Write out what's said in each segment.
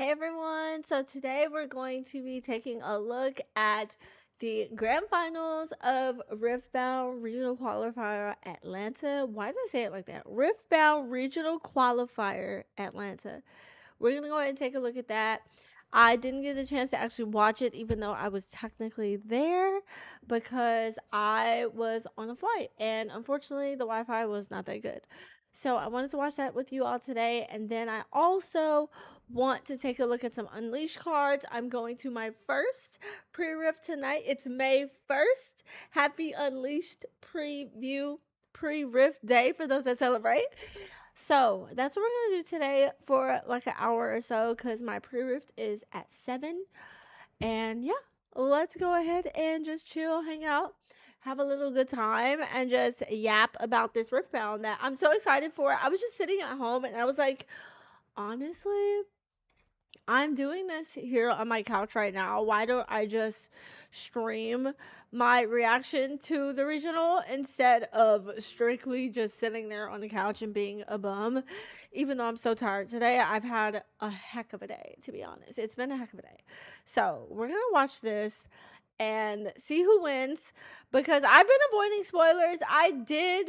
Hey everyone, so today we're going to be taking a look at the grand finals of Riftbound Regional Qualifier Atlanta. Why did I say it like that? Riftbound Regional Qualifier Atlanta. We're going to go ahead and take a look at that. I didn't get a chance to actually watch it, even though I was technically there, because I was on a flight and unfortunately the Wi-Fi was not that good. So I wanted to watch that with you all today, and then I also want to take a look at some Unleashed cards. I'm going to my first pre-rift tonight. It's May 1st. Happy Unleashed preview pre-rift day for those that celebrate. So that's what we're gonna do today for like an hour or so, because my pre-rift is at 7. And yeah, let's go ahead and just chill, hang out, have a little good time, and just yap about this Riftbound that I'm so excited for. I was just sitting at home and I was like, honestly, I'm doing this here on my couch right now. Why don't I just stream my reaction to the regional instead of strictly just sitting there on the couch and being a bum? Even though I'm so tired today, I've had a heck of a day, to be honest. It's been a heck of a day. So we're going to watch this and see who wins, because I've been avoiding spoilers. I did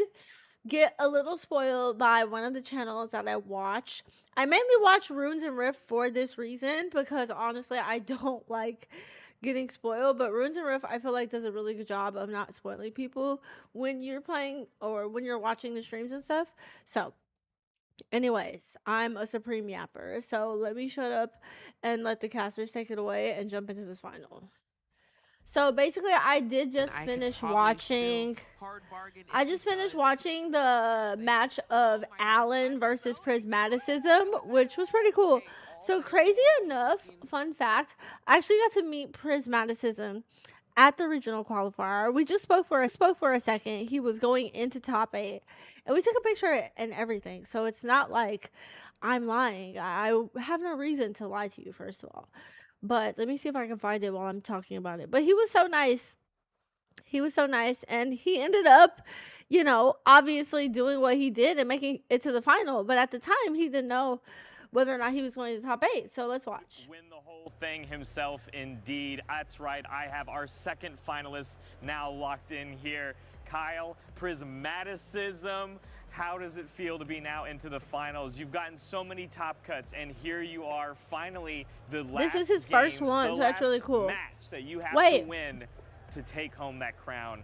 get a little spoiled by one of the channels that I watch. I mainly watch Runes and Rift for this reason, because honestly I don't like getting spoiled, but Runes and Rift I feel like does a really good job of not spoiling people when you're playing or when you're watching the streams and stuff. So anyways, I'm a supreme yapper, so let me shut up and let the casters take it away and jump into this final. So basically, I did just finish watching. I just finished watching the match of Alan versus Prismaticism, which was pretty cool. So crazy enough, fun fact, I actually got to meet Prismaticism at the regional qualifier. We just spoke for a second. He was going into top 8, and we took a picture and everything. So it's not like I'm lying. I have no reason to lie to you, first of all. But let me see if I can find it while I'm talking about it. But he was so nice. He was so nice. And he ended up, obviously doing what he did and making it to the final. But at the time, he didn't know whether or not he was going to the top 8. So let's watch. Win the whole thing himself, indeed. That's right. I have our second finalist now locked in here. Kyle, Prismaticism. How does it feel to be now into the finals? You've gotten so many top cuts, and here you are, finally, the last. This is his first one, so that's really cool. Match that you have to win to take home that crown.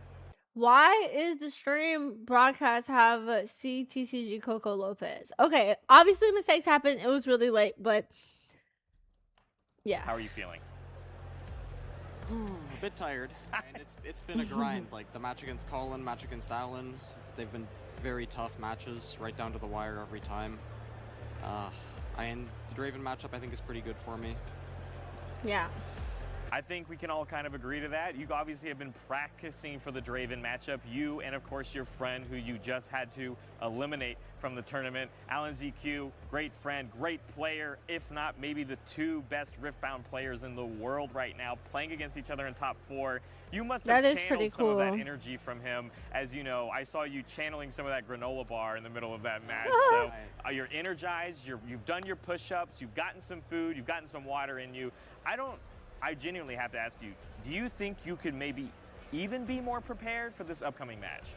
Why is the stream broadcast have CTCG Coco Lopez? Okay, obviously mistakes happen. It was really late, but yeah. How are you feeling? A bit tired, and it's been a grind. Like the match against Colin, match against Alan, they've been very tough matches, right down to the wire every time. And the Draven matchup I think is pretty good for me. Yeah. I think we can all kind of agree to that. You obviously have been practicing for the Draven matchup. You and, of course, your friend who you just had to eliminate from the tournament. Alan ZQ, great friend, great player, if not maybe the 2 best Riftbound players in the world right now, playing against each other in top 4. You must have channeled some of that energy from him. As you know, I saw you channeling some of that granola bar in the middle of that match. So you're energized, you've done your push-ups, you've gotten some food, you've gotten some water in you. I genuinely have to ask you, do you think you could maybe even be more prepared for this upcoming match?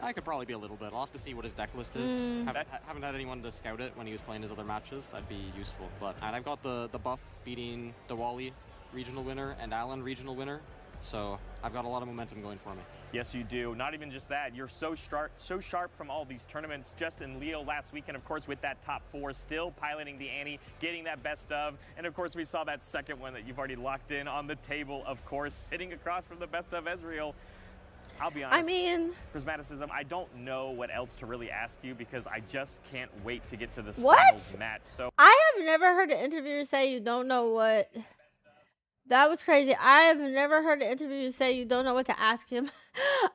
I could probably be a little bit. I'll have to see what his deck list is. Haven't had anyone to scout it when he was playing his other matches. That'd be useful. And I've got the buff beating Diwali regional winner and Alan regional winner. So I've got a lot of momentum going for me. Yes, you do. Not even just that. You're so sharp from all these tournaments. Just in Leo last weekend, of course, with that top 4, still piloting the ante, getting that best of. And of course, we saw that second one that you've already locked in on the table, of course, sitting across from the best of Ezreal. I'll be honest, Prismaticism, I don't know what else to really ask you, because I just can't wait to get to this finals match. So I have never heard an interviewer say you don't know what. That was crazy. I have never heard an interviewer say you don't know what to ask him.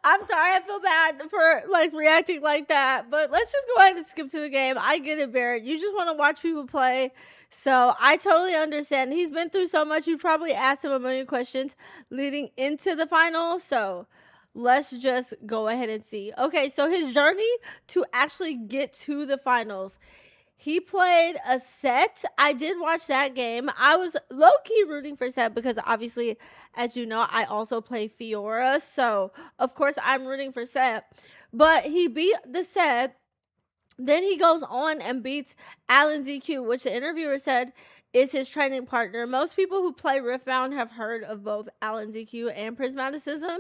I'm sorry. I feel bad for reacting like that. But let's just go ahead and skip to the game. I get it, Barrett. You just want to watch people play. So I totally understand. He's been through so much. You've probably asked him a million questions leading into the final. So let's just go ahead and see. Okay, so his journey to actually get to the finals. He played a Set. I did watch that game. I was low-key rooting for Set because obviously, as you know, I also play Fiora. So, of course, I'm rooting for Set. But he beat the Set. Then he goes on and beats Alan ZQ, which the interviewer said is his training partner. Most people who play Riftbound have heard of both Alan ZQ and Prismaticism.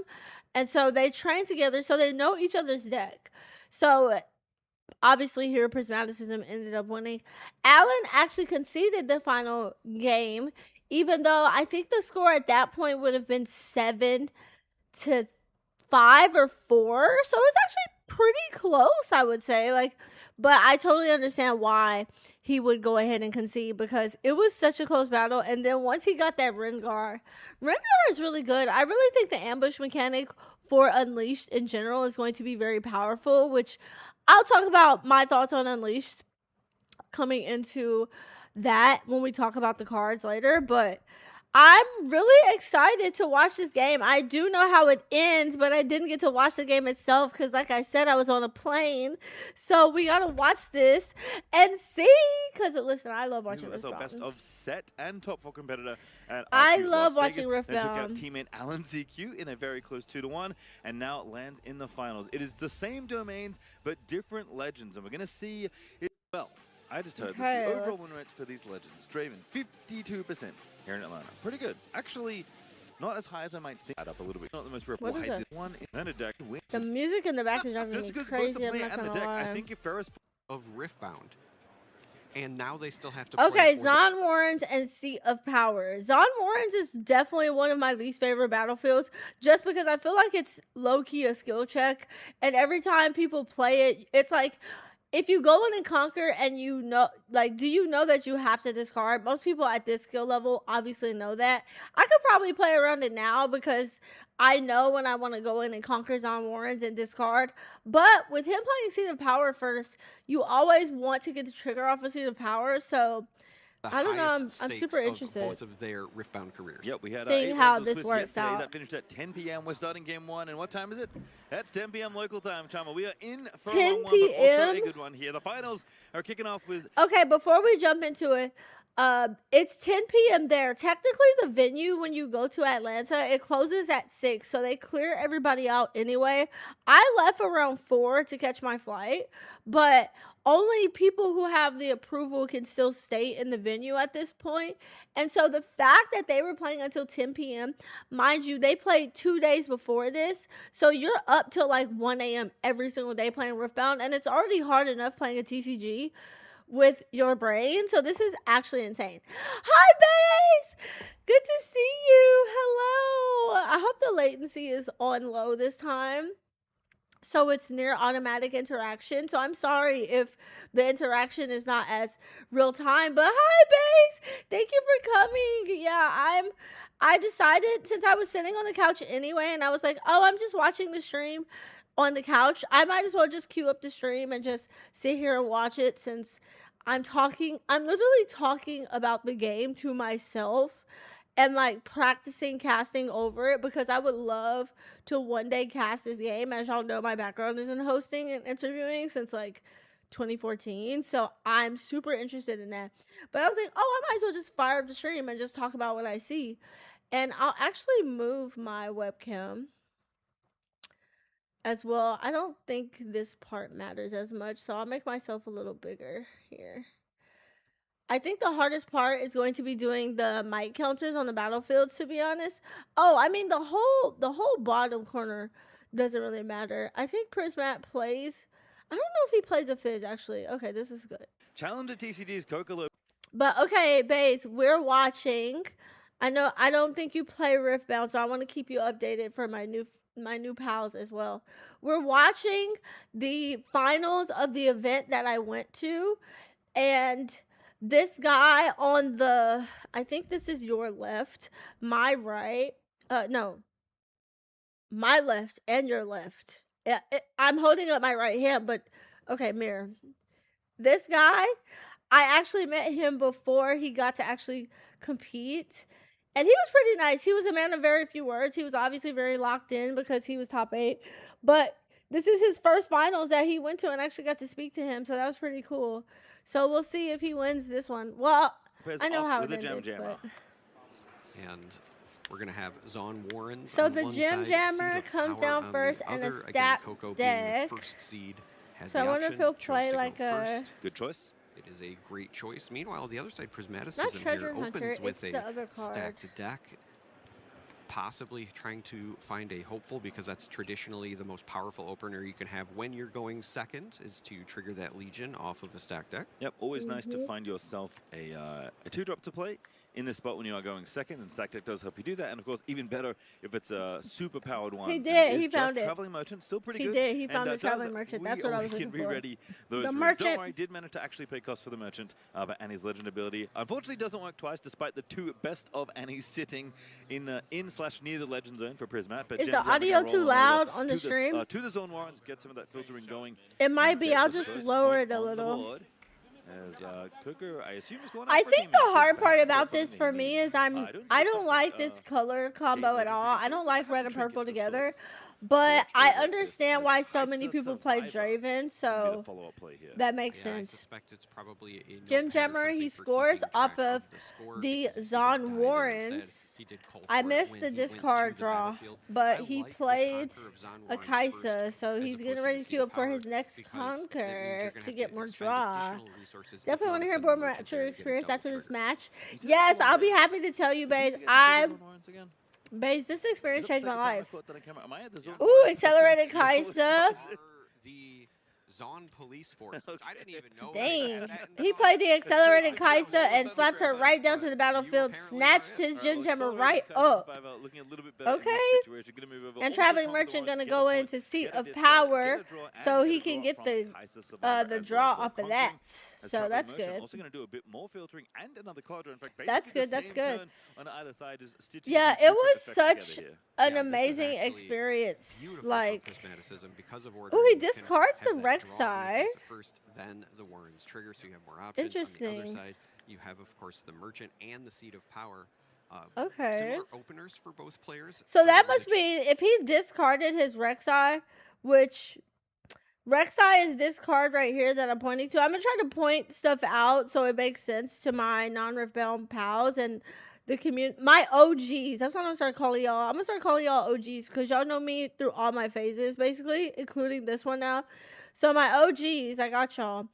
And so they train together, so they know each other's deck. So obviously here Prismaticism ended up winning. Alan actually conceded the final game, even though I think the score at that point would have been 7-5 or 4. So it was actually pretty close, I would say. Like, but I totally understand why he would go ahead and concede because it was such a close battle. And then once he got that Rengar is really good. I really think the ambush mechanic for Unleashed in general is going to be very powerful, which I'll talk about my thoughts on Unleashed coming into that when we talk about the cards later. But I'm really excited to watch this game. I do know how it ends, but I didn't get to watch the game itself because, like I said, I was on a plane. So we got to watch this and see. Because, listen, I love watching Riftbound. Riftbound. Best of Set and top 4 competitor. At I RQ love Las watching Vegas, and took Riftbound. out teammate Alan ZQ in a very close 2-1, and now lands in the finals. It is the same domains, but different legends, and we're going to see it well. I just heard that the overall win rate for these legends, Draven, 52% here in Atlanta. Pretty good. Actually, not as high as I might think. Add up a little bit. Not the most reputable. What is it? One in a deck wins. The music in the back is driving me Just because crazy. both the I'm player not and the going to deck, lie. I think if Ferris Of Riftbound. And now they still have to Okay, play for Zon Warrens and Seat of Power. Zon Warrens is definitely one of my least favorite battlefields just because I feel like it's low-key a skill check. And every time people play it, it's like, if you go in and conquer and you know, like, do you know that you have to discard? Most people at this skill level obviously know that. I could probably play around it now because I know when I want to go in and conquer Zon Warrens and discard. But with him playing Seat of Power first, you always want to get the trigger off of Seat of Power. So the I don't know. I'm highest super stakes interested. Of both of their Riftbound careers. Yep, we had Seeing 8 how rounds of this Swiss works yesterday. out. That finished at 10 p.m. We're starting game 1, and what time is it? That's 10 p.m. local time, Chama. We are in for a 10 long one, but also a p.m.? good one here. The finals are kicking off with Okay, before we jump into it, it's 10 p.m. there. Technically, the venue, when you go to Atlanta, it closes at 6, so they clear everybody out anyway. I left around 4 to catch my flight, but only people who have the approval can still stay in the venue at this point. And so the fact that they were playing until 10 p.m., mind you, they played 2 days before this, so you're up till like 1 a.m. every single day playing Riftbound, and it's already hard enough playing a TCG with your brain. So this is actually insane. Hi, Baze! Good to see you. Hello. I hope the latency is on low this time, so it's near automatic interaction. So I'm sorry if the interaction is not as real time, but hi, Baze! Thank you for coming. Yeah, I decided, since I was sitting on the couch anyway, and I was like, oh, I'm just watching the stream on the couch, I might as well just queue up the stream and just sit here and watch it, since I'm literally talking about the game to myself and like practicing casting over it, because I would love to one day cast this game. As y'all know, my background is in hosting and interviewing since like 2014, so I'm super interested in that. But I was like, oh, I might as well just fire up the stream and just talk about what I see. And I'll actually move my webcam as well. I don't think this part matters as much, so I'll make myself a little bigger here. I think the hardest part is going to be doing the mic counters on the battlefields, to be honest. Oh, I mean, the whole bottom corner doesn't really matter. I think Prismat plays. I don't know if he plays a Fizz, actually. Okay, this is good. Challenger TCG's Kokolo. But okay, Base, we're watching. I know I don't think you play Riftbound, so I want to keep you updated for my new pals as well. We're watching the finals of the event that I went to, and this guy on the, I think this is your left, my right, no, my left and your left. I'm holding up my right hand, but okay, mirror. This guy, I actually met him before he got to actually compete, and he was pretty nice. He was a man of very few words. He was obviously very locked in because he was top 8, but this is his first finals that he went to, and actually got to speak to him, so that was pretty cool. So we'll see if he wins this one. Well, Prepares I know off how with it a ended, Jammer. but... And we're going to have Zon Warren. So on the one Gem side, Jammer Seed of comes Power down on first the and a other. Again, stack Coco deck. being the first seed has So the I wonder option, if he'll chose play to go like a... first. Good choice. It is a great choice. Meanwhile, the other side, Prismaticism Not Treasure here Hunter, opens with it's the a other card. stacked deck. Possibly trying to find a hopeful, because that's traditionally the most powerful opener you can have when you're going second, is to trigger that Legion off of a stacked deck. Yep, always nice to find yourself a 2-drop to play in this spot when you are going second, and stack deck does help you do that. And of course, even better if it's a super powered one. He did, And he it's found just it. Traveling Merchant, still pretty He good. did, he found the does- Traveling Merchant. That's what I was we looking can for. re-ready those The runes. Merchant. Don't worry, did manage to actually pay cost for the Merchant, but Annie's Legend ability unfortunately doesn't work twice, despite the 2 best of Annie's sitting in/near the Legend Zone for Prismat. But Is Gem the Jammer audio gonna too roll loud over on the to stream? to the Zone Warrens, get some of that filtering going. It might and be. get I'll the just first lower point it a on the little. board. As Coco, I assume, is going I out for a think the teammate. hard Perhaps part that's about something this that for he me needs. is I think don't it's like something, this color combo at Legend all. I don't like red and perhaps a purple trinket of together. sorts. But Or I like this understand as why so many Kaisa people play Survivor. Draven, Gonna be the so follow-up play here. that makes Yeah, I sense. suspect it's probably a Gem notepad or Jammer, something he for scores keeping off track of the score, the because if he Zon did die there Warrens. instead, he did call I for it missed when the he went to discard the draw, battlefield. but I he like the played Conqueror of Zon a Warrens Kaisa, first, so as he's opposed getting to ready the to Seed queue of up for Power, his next because it means you're Conquer gonna to have get to more expend draw. additional resources, if Definitely not want to hear send the more merchant mature there to get a experience double after this trigger. match. You said Yes, before I'll be that- happy to tell you, Did we Baze. get to trigger Zone Warrens again? Baze, this experience Is that the changed my second time I life. thought that I came out? Am I at the Zone Ooh, Warrens? accelerated That was Kaisa. fun. The Zon police force, which I didn't even know. Dang. that He Zon- played the accelerated I didn't know Kaisa all of and that slapped her was right down but to the you battlefield, apparently snatched are it. his All Gem right, Jammer well, right accelerated Kaisa's up. survivor looking a little bit better in Okay. this situation. Gonna move over And almost Traveling upon the Merchant Warrens, gonna get go a point, into Seat get a of discard, Power get a draw, and so get he a can draw get from the Kaisa Survivor the as draw well for off of Conquering. that. As So Traveling that's Merchant good. also going to do a bit more filtering and another card draw. In fact, That's basically good, the that's same good. turn on either side, is stitching Yeah, two it different was effects such together here. an Yeah, this is amazing actually experience. Beautiful Like, for Prismaticism because of order. ooh, he you can discards have the that Rex draw on the side. Kaisa first, then the Warren's trigger, so you have more options. On the Interesting. other side, you have, of course, the Merchant and the Seed of Power. Okay. Similar openers for both players. So that you must get- be if he discarded his Rek'Sai, which Rek'Sai is this card right here that I'm pointing to. I'm gonna try to point stuff out so it makes sense to my non-Riftbound pals and the community, my OGs. That's what I'm gonna start calling y'all. I'm gonna start calling y'all OGs because y'all know me through all my phases, basically, including this one now. So my OGs, I got y'all.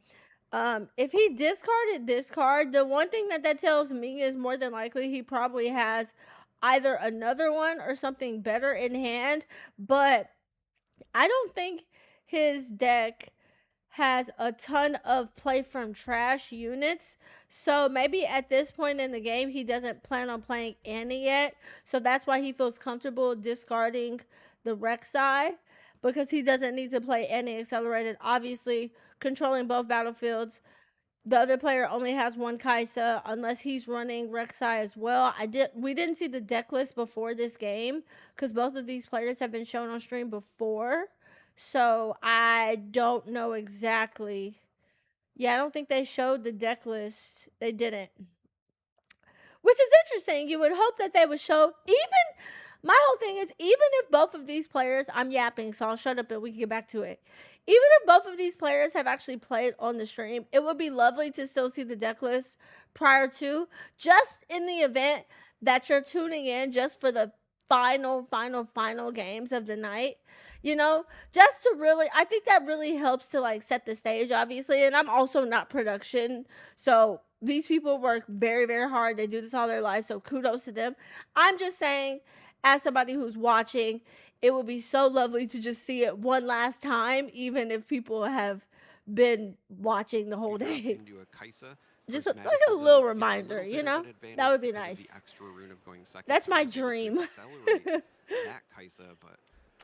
If he discarded this card, the one thing that tells me is more than likely he probably has either another one or something better in hand, but I don't think his deck has a ton of play from trash units. So maybe at this point in the game, he doesn't plan on playing Annie yet. So that's why he feels comfortable discarding the Rek'Sai, because he doesn't need to play Annie accelerated. Obviously, controlling both battlefields. The other player only has one Kaisa unless he's running Rek'Sai as well. We didn't see the deck list before this game because both of these players have been shown on stream before. So I don't know exactly. Yeah, I don't think they showed the deck list. They didn't. Which is interesting. You would hope that they would show my whole thing is, even if both of these players, I'm yapping, so I'll shut up and we can get back to it. Even if both of these players have actually played on the stream, it would be lovely to still see the deck list prior to, just in the event that you're tuning in just for the final games of the night. You know, just to really, I think that really helps to like set the stage, obviously. And I'm also not production, so these people work very, very hard. They do this all their life, so kudos to them. I'm just saying, as somebody who's watching, it would be so lovely to just see it one last time, even if people have been watching the whole you drop day. into a Kaisa. Just For like a Prismaticism, little it's reminder, bit you of know? an advantage That would be because of nice. the extra rune of going second, That's so my it's able to dream. accelerate that Kaisa, but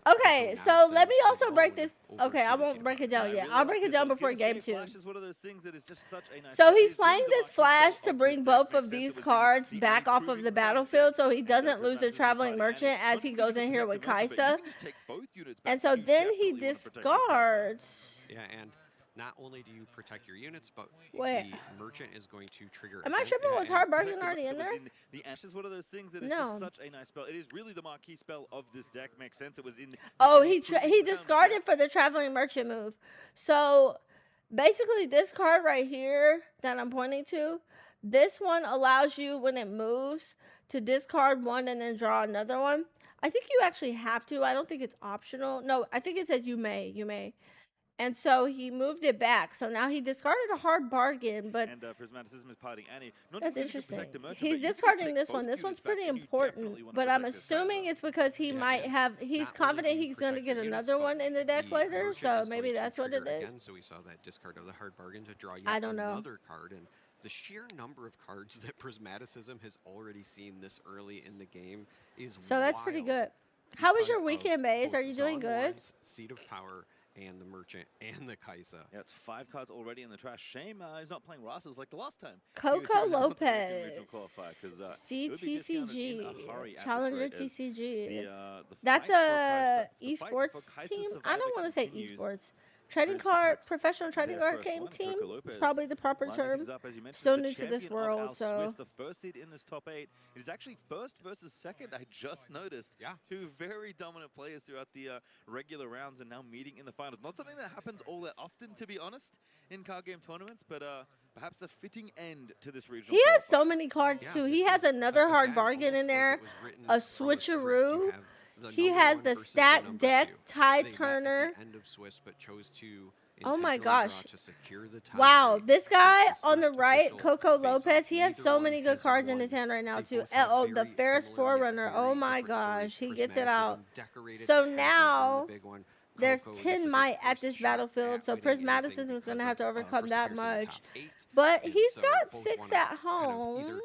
Okay, now so let sends me the also break Rowan this. over Okay, to I the won't Seed break of it Power. down I yet. really I'll like break it this. I down was before gonna game say, 2. Flash is one of those things that is just such a nice So spell. It he's is playing really the this marquee Flash spell to of bring this both deck. of Makes sense these it was in cards the back off of improving the Flash battlefield deck, so he and doesn't lose the Prismaticism Traveling card, Merchant and as he not goes only in do here you with protect the Merchant, but Kaisa. you can just take both units back, And so you then he definitely wanna protect this Kaisa. discards. Yeah, and not only do you protect your units, but Wait. the Merchant is going to trigger. Am I event tripping? and- Was and Hard Protect Bargain the already Merchant in was there? in the Ash is one of those things that is No. just such a nice spell. It is really the marquee spell of this deck. Makes sense. It was in. Oh, the he improving he rounds discarded deck. for the Traveling Merchant move. So Basically, this card right here that I'm pointing to, this one allows you, when it moves, to discard one and then draw another one. I think you actually have to. I don't think it's optional. No, I think it says you may. You may. And so he moved it back. So now he discarded a hard bargain, but And Prismaticism is parting Annie. Not that's just because you interesting. can protect the merchant, He's but you can just discarding take this both one. This units one's back, pretty and you important, definitely wanna but I'm protect this assuming Kai'Sa. it's because he Yeah, might and have, he's not only confident are you he's going to get protecting another units, one in the but deck the later, merchant so is maybe going to that's what it trigger is. again, so we saw that discard of the hard bargain to draw yet I don't know. another card, and the sheer number of cards that Prismaticism has already seen this early in the game is So that's pretty wild good. How was because your of weekend, Baze? both Are you doing Zon good? Warrens, Seed of Power, and the Merchant, and the Kai'Sa. Yeah, it's 5 cards already in the trash. Shame he's not playing Rastas like the last time. Coco Lopez, It would be discounted in a hurry CTCG, at this Challenger rate as TCG. the That's fight for a Kai'Sa- the fight for esports Kai'Sa team. I survivor don't want to say continues. esports. Trading British card, protects professional trading their card first game one, team. Coco It's Lopez. probably the proper Lining term. things up, as you mentioned, Still the new to this champion of world, our so Swiss, the first seed in this top 8. It is actually first versus second. I just noticed. Yeah. 2 very dominant players throughout the regular rounds and now meeting in the finals. Not something that happens all that often, to be honest, in card game tournaments, but perhaps a fitting end to this regional. he has qualifier. so many cards Yeah, too. this He has is, another hard again, bargain in almost like there, it was written a from script. switcheroo. You have the He number has one the versus stack number deck, 2. Tide They met at Turner. the end of Swiss, but chose to Oh my intentionally gosh. draw to secure the tie Wow, break this since guy the on the first right, official Coco face-off. Lopez, he has Neither so one many good has cards in won. his hand right now They too. both have Oh, the very Ferris similar yet Forerunner. very Oh my different stories. gosh, he gets it out. Prismaticism decorated, So but has not won now the big one. there's Coco, this 10 is his might at first this shot battlefield, at so winning anything Prismaticism is going because to have to of, overcome first that appearance in the much. top 8. But And he's so got both 6 wanna at kind of home. either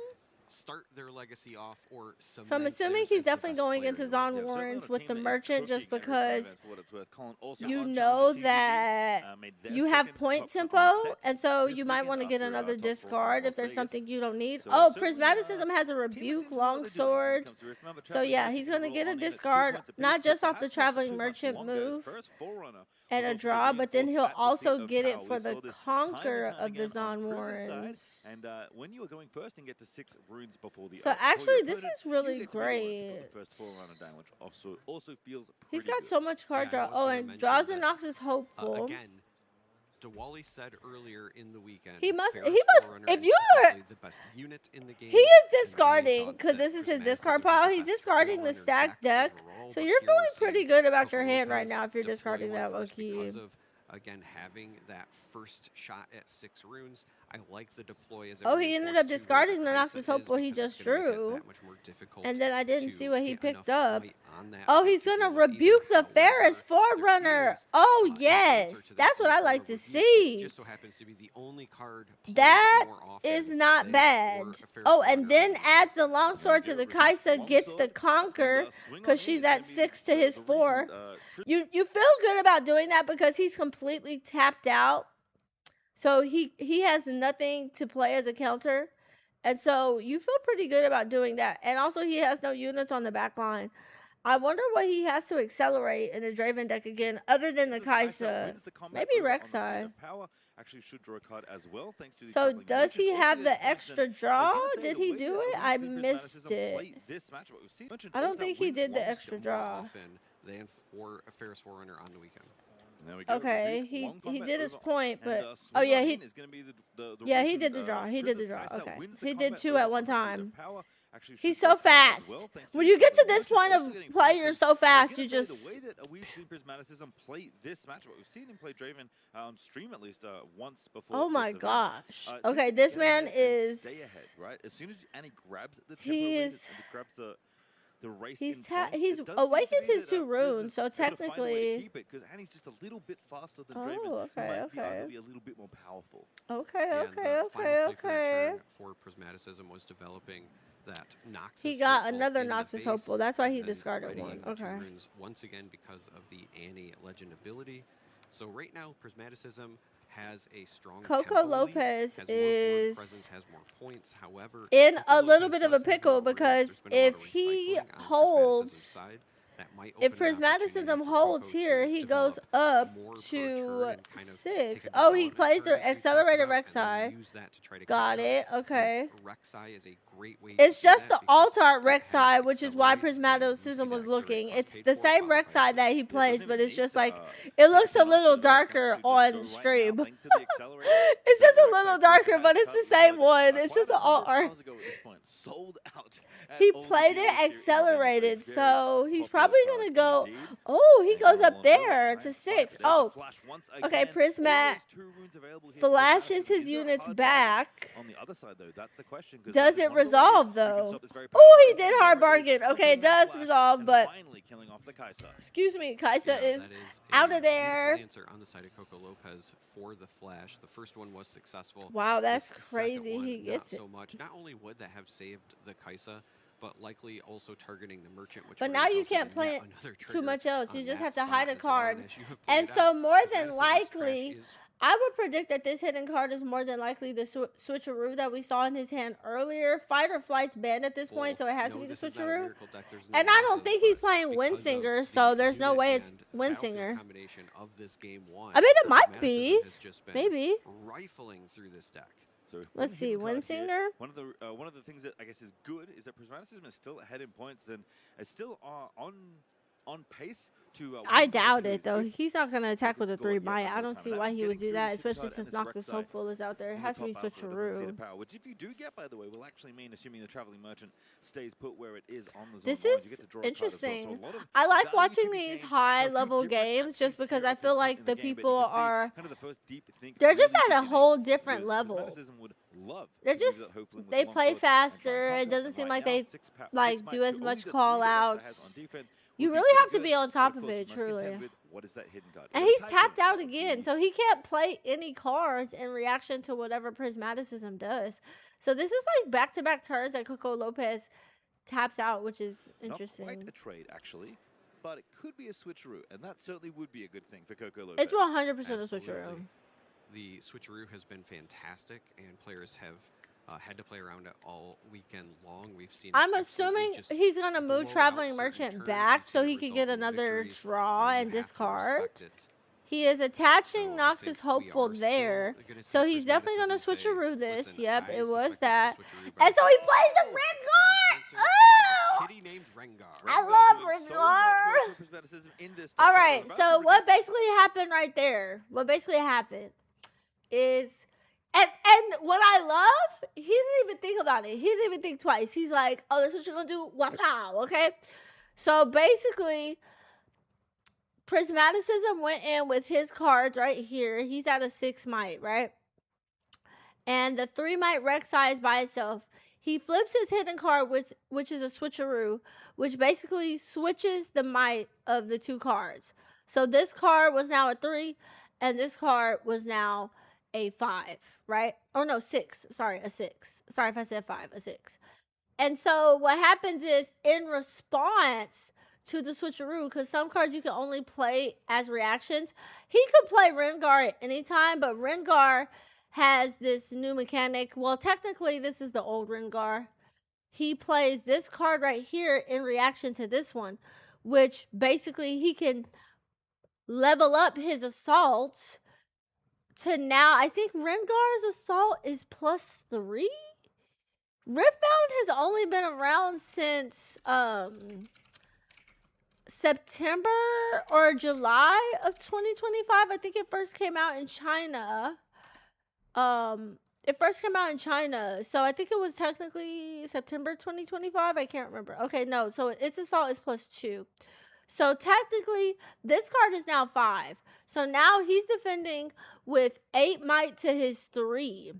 start their legacy off or So I'm cement assuming them he's as the definitely best going player into in the world. Zon Yeah, certainly Warrens on a with team the that is Merchant just cooking every five because events for what it's worth. Colin also you on know Challenger TCG, that made their you have second point top tempo, on set and so this you might weekend want to get after, another top four discard in if there's Las something Vegas. you don't need. So Oh, certainly, Prismaticism has a team rebuke teams know what they're doing when it longsword. comes to Rift. Remember, So traveling yeah, merchants he's can going to roll get a on units 2 discard, points apiece, not but just off the perhaps not for traveling too much merchant longer, as move Ferris Forerunner and was a also draw, but then reinforced he'll at the seat also of get it power. for We the saw this conquer time and of the time Zon again on Priz's side, Warrens. and when you are going first and get to 6 runes before the So before actually, your this opponent, is really you get to be the one to put great. the first Forerunner down, which also feels He's pretty got good. so much card Yeah, I draw. was Oh, gonna and mention draws that, and knocks is hopeful. Again, Diwali said earlier in the weekend, He must. Ferris He must. Forerunner If is you are, potentially the best unit in the game. he is and many discarding thought because that this is his Prismaticism discard would be pile. the He's best discarding the Forerunner stacked deck. overall, So but you're here feeling we're pretty seeing good about your Coco hand right Lopez now if you're deploy discarding one that low first key. because of, again, having that first shot at 6 runes. I like the deploy as it Oh, he ended reinforced up to where discarding the Kai'Sa Noxus is Hopeful he because it's just gonna make it drew. that much more difficult And then I didn't to see what he get picked enough up. might on that Oh, set he's to gonna deal with either. rebuke the However, Ferris there Forerunner. is, Oh an answer yes, to that that's what I Forerunner like to rebuke, see. which just so happens to be the only card played That more often is not than bad. for a Ferris Oh, and Forerunner then on adds the the longsword to the Kai'Sa, gets the conquer because she's at 6 to his 4. You feel good about doing that because he's completely tapped out. So he has nothing to play as a counter. And so you feel pretty good about doing that. And also he has no units on the back line. I wonder what he has to accelerate in the Draven deck again, other than the Kai'Sa. Maybe Rek'Sai. Actually should draw a card as well, thanks to the So traveling does merchant. he Also, have there's the Winston. extra I was draw? gonna say Did the he way do that it? I we've seen missed Prismaticism play it. this matchup, what we've seen- Merchant I don't also think he wins did the long extra shot. more draw. often than for a Ferris Forerunner on the weekend. There we go. Okay, Rebuke, long he combat did his over. point, And, but swing oh yeah, on he in is gonna be the yeah, he reason, did the draw. He did the Priz's draw. Kai'Sa Okay, wins the he did combat 2 over at one on the seat of time. power. Actually He's should so draw a card as fast. well, thanks When the you get to traveling this merchant. point Also of getting play, points you're in. so I was fast. gonna You say, just the way that we've seen Prismaticism play this matchup, we've seen him play Draven on stream at least once before. oh my this event. gosh. Seems Okay, to this get man ahead and is stay ahead, right? As soon as Annie grabs the tempo He lead is- and grabs the race he's in points, he's it does seem to awakened be his that, 2 Priz runes, is so able to find a way to technically keep it, 'cause Annie's just a little bit faster than Oh, Draven. He okay, might be okay. arguably a little bit more powerful. okay, And okay, the final okay, play for that okay. turn for Prismaticism was developing that Noxus He got Hopeful another in the Noxus base, Hopeful. That's why he and discarded readying one. the 2 Okay. runes once again because of the Annie Legend ability. So right now, Prismaticism has a strong Coco tempo lead, Lopez has more board is presence, has more points. However, in Coco a little Lopez bit of a does have pickle more runes. because There's been a lot if of he recycling on Prismaticism's holds side, That might if open an opportunity Prismaticism for holds Coco here, to he goes develop up more per turn to and kind of take 6. a Oh, he development plays turn, the as we've talked accelerated about, and then Rek'Sai. use that to try to Got catch it. up, as Okay. Rek'Sai is a great way It's to do just that the because alt-art it has Rek'Sai, which is why accelerate, and you see Prismaticism the was accelerate looking. cost It's paid the for same qualifies Rek'Sai it. that he Yeah, it plays, doesn't but even it's need just to, like, pick it looks a someone up little to the right. Can darker actually just go on right stream. now, thanks to the accelerator. It's That just a Rek'Sai little Kuku darker, has but it's the currently same played, one. It's quite just a an number of alt-art. hours ago at this point. Sold out at He all the played it dealers here in Vegas. A accelerated, very so he's popular probably card gonna go. indeed. Oh, he And goes going up on there Earth, to right? 6. There's the Oh, flash once okay. again. Prismat Always 2 runes available here for flashes Prismaticism. his Is there a units hard target back. on the other side, though? That's the question. 'Cause Does that is it one of the ways resolve you can though? stop this very Oh, powerful he engine. did hard There is bargain. Okay, countering it does flash resolve, and but finally killing off the Kai'Sa. excuse me, Kaisa Yeah, is that is out a of there. beautiful answer on the side of Coco Lopez for the flash. The first one was successful. Wow, that's This second crazy. one, He not gets it. so much. Not only would that have saved the Kai'Sa, but likely also targeting the merchant, which But would now you result can't in play yet it another too trigger much else. You on just that have to spot hide a as well. card. And as you have And pointed so out, more than Prismaticism's crash likely, is I would predict that this hidden card is more than likely the switcheroo that we saw in his hand earlier. Fight or flight's banned at this point, so it has to no, be the this is not a switcheroo. miracle deck. There's no And I don't losses, think he's but playing because of Windsinger, the so there's no unit way it's and battlefield Windsinger. combination of this game one, I mean, it might be. Prismaticism has just been Maybe. rifling through this deck. So Let's see, Windsinger. One of the things that I guess is good is that Prismaticism is still ahead in points and is still on pace to. I doubt it though. He's not gonna attack with a 3 might. I don't see why he would do that, especially since Noctis Hopeful is out there. It has to be switcheroo. Which, if you do get, by the way, will actually mean, assuming the Traveling Merchant stays put where it is on the zone This lines, you is get to draw a card as well. So interesting. a lot of I like value watching to be these gained high through level different games just actions because here I at this feel point like in the game, but you people can see are kind of the first deep think they're just really at a beginning whole different with level. Prismaticism would love They're to use just that Hopeling with they long play sword and faster. try and It doesn't conquer. seem Right like now, they six like might do as to much only the call three that Rek'Sai has on outs. defense You would be really pretty have to good. be on But top of of course, you it, must contend truly. with what is that hidden card. And It's he's tied tapped to out the again, so he can't play any cards in reaction to whatever Prismaticism does. So this is like back-to-back turns that Coco Lopez taps out, which is interesting. Not quite a trade, actually, but it could be a switcheroo, and that certainly would be a good thing for Coco Lopez. It's 100% a switcheroo. Absolutely. The switcheroo has been fantastic, and players have had to play around it all weekend long. We've seen. I'm assuming he's going to move Traveling Merchant back so he can get another draw and discard. He is attaching Noctis Hopeful there, so he's definitely going to switcheroo this. Yep, it was that. And so he plays the Rengar! Oh! I love Rengar! All right, so what basically happened right there, what basically happened is, and what I love, he didn't even think about it. He didn't even think twice. He's like, oh, that's what you're going to do? Wapow, okay? So basically, Prismaticism went in with his cards right here. He's at a 6 might, right? And the 3 might Rek'Sai is by itself. He flips his hidden card, which is a switcheroo, which basically switches the might of the 2 cards. So this card was now a 3, and this card was now a 5, right? Oh, no, 6. Sorry, a 6. Sorry if I said 5, a 6. And so what happens is, in response to the switcheroo, because some cards you can only play as reactions, he could play Rengar at any time, but Rengar has this new mechanic. Well, technically, this is the old Rengar. He plays this card right here in reaction to this one, which basically he can level up his assault to now, I think Rengar's assault is +3. Riftbound has only been around since September or July of 2025. I think it first came out in China. It first came out in China, so I think it was technically September 2025. I can't remember. Okay, no, so its assault is +2. So technically, this card is now 5. So now he's defending with 8 might to his 3.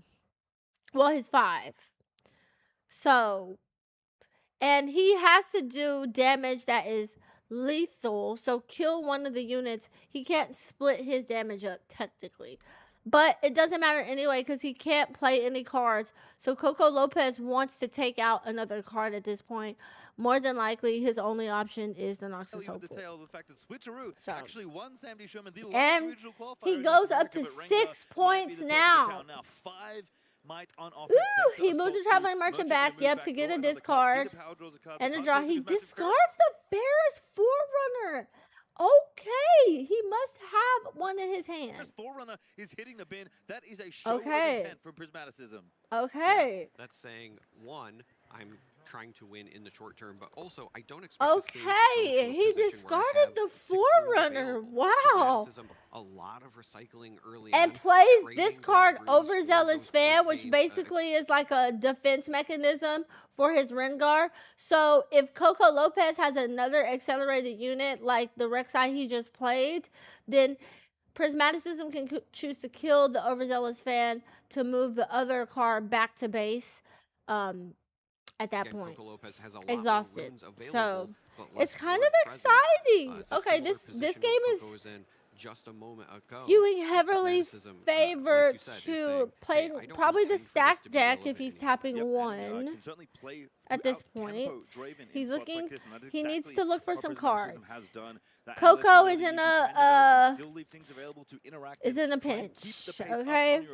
Well, his 5. So, and he has to do damage that is lethal. So kill one of the units. He can't split his damage up technically. But it doesn't matter anyway because he can't play any cards. So Coco Lopez wants to take out another card at this point. More than likely, his only option is the Noctis Hopeful. The fact that Switcheroo actually won Sam D. Sherman, the and last regional qualifier he goes up to 6 points now. 5 might on offense. Ooh, he moves the Traveling Merchant back, yep, to get a discard and a draw. He discards the Ferris Forerunner. Okay, he must have one in his hand. This Forerunner is hitting the bin. That is a show of intent from Prismaticism. Okay. Yeah, that's saying, one, I'm trying to win in the short term, but also I don't expect Okay, he discarded the Forerunner. Wow. A lot of recycling early and on, plays this card Overzealous Fan, which basically is like a defense mechanism for his Rengar. So if Coco Lopez has another accelerated unit like the Rek'Sai he just played, then Prismaticism can choose to kill the Overzealous Fan to move the other card back to base. At that point, exhausted. So it's kind of exciting. Okay, this game is just a moment ago, skewing heavily favored to play probably the stacked deck if he's tapping one. At this point, he's looking. He needs to look for some cards. Coco is in a pinch. Okay.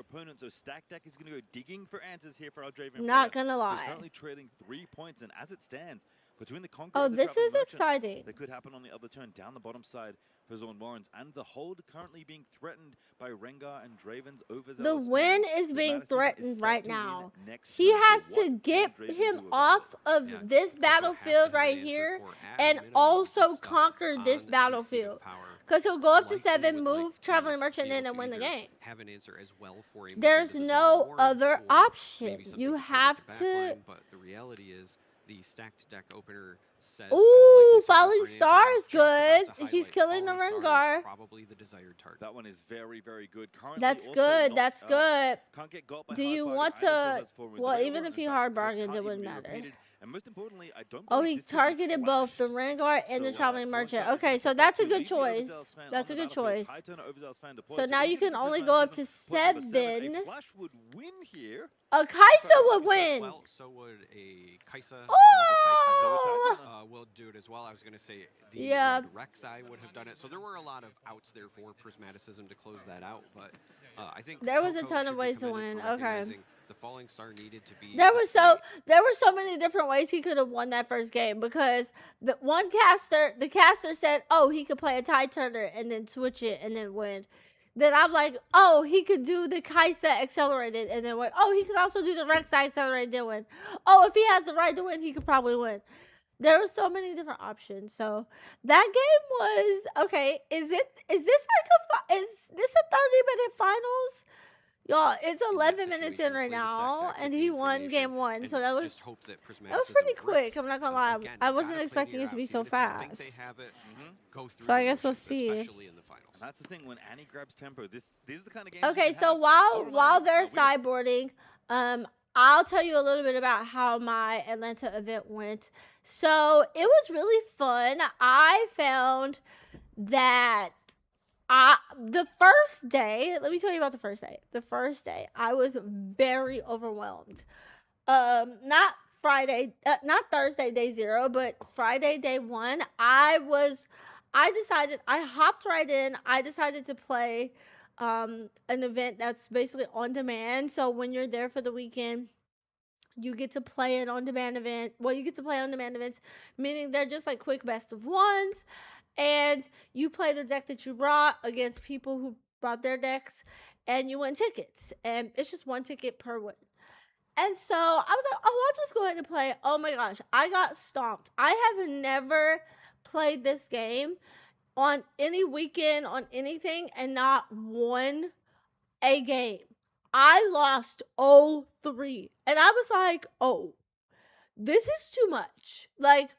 Not gonna lie. He's currently trading 3 points, and as it stands, between the Conqueror and the this is Merchant, exciting. That could happen on the other turn down the bottom side for Zorn Warrens, and the hold currently being threatened by Rengar and Draven's Overzealous. The win is being threatened right now. He has to get him off of this battlefield right here and also conquer this battlefield. Because he'll go up to 7, move Traveling Merchant in, and win the game. There's no other option. You have to. But the reality is, the stacked deck opener says, ooh, Falling Star is good. He's killing the Rengar. Probably the desired target. That one is very, very good. Currently that's good. That's good. Can't get got by do you want to? Well, even if he hard bargains, it wouldn't matter. And most importantly, I don't he targeted both the Rengar and the Traveling Merchant. Okay, so that's a good choice. That's a good choice. So now you can only go up to 7. Flash would win here. A Kaisa would win. Well, so would a Kaisa. Oh! Will do it as well. I was going to say the Rek'Sai would have done it. So there were a lot of outs there for Prismaticism to close that out. But I think there was a ton of ways to win. Okay. The Falling Star needed to be. There were so many different ways he could have won that first game, because the caster said, oh, he could play a Tide Turner and then switch it and then win. Then I'm like, oh, he could do the Kaisa accelerated and then win. Oh, he could also do the Rek'Sai accelerated and win. Oh, if he has the right to win, he could probably win. There were so many different options. So that game was okay. Is this a 30-minute finals? Y'all, it's 11 minutes in right now, and he won game 1. So that was pretty quick. I'm not gonna lie. I wasn't expecting it to be so fast. So I guess we'll see. And that's the thing, when Annie grabs tempo, these are the kind of games. Okay, so while they're sideboarding, I'll tell you a little bit about how my Atlanta event went. So it was really fun. I found that the first day, let me tell you about the first day. The first day, I was very overwhelmed. Not Thursday day 0, but Friday day 1. I hopped right in. I decided to play an event that's basically on demand. So when you're there for the weekend, you get to play an on-demand event. Well, you get to play on-demand events, meaning they're just like quick best of ones. And you play the deck that you brought against people who brought their decks, and you win tickets. And it's just 1 ticket per win. And so I was like, oh, I'll just go ahead and play. Oh my gosh, I got stomped. I have never played this game on any weekend, on anything, and not won a game. I lost 0-3. And I was like, oh, this is too much. Like,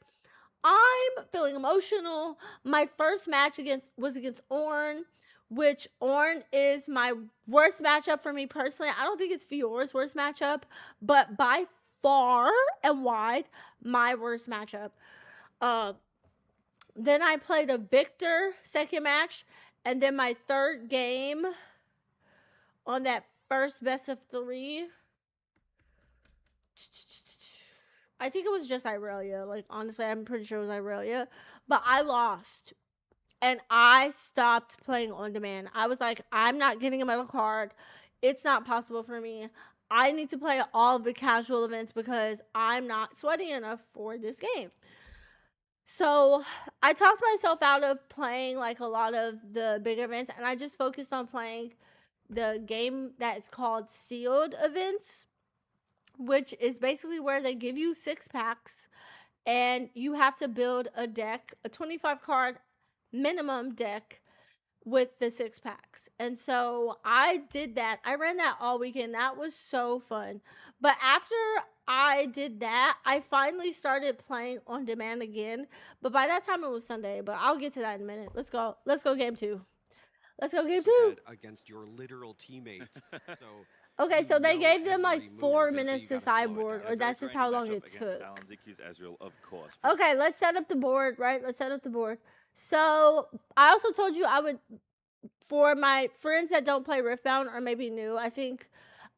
I'm feeling emotional. My first match was against Ornn, which Ornn is my worst matchup for me personally. I don't think it's Fiora's worst matchup, but by far and wide, my worst matchup. Then I played a Victor second match, and then my third game on that first best of 3. I think it was just Irelia. Like, honestly, I'm pretty sure it was Irelia. But I lost. And I stopped playing on demand. I was like, I'm not getting a metal card. It's not possible for me. I need to play all of the casual events because I'm not sweaty enough for this game. So I talked myself out of playing like a lot of the big events, and I just focused on playing the game that is called sealed events, which is basically where they give you 6 packs and you have to build a deck, a 25 card minimum deck with the 6 packs. And so I did that. I ran that all weekend. That was so fun. But after I did that, I finally started playing on demand again. But by that time it was Sunday, but I'll get to that in a minute. Let's go game 2. Let's go game 2. Against your literal teammates. So okay, so they gave them like every 4 move, minutes so to you gotta slow it sideboard, down. or that's just how long it Against took. Alan ZQ's Ezreal, of course. Okay, let's set up the board, right? Let's set up the board. So I also told you I would, for my friends that don't play Riftbound or maybe new, I think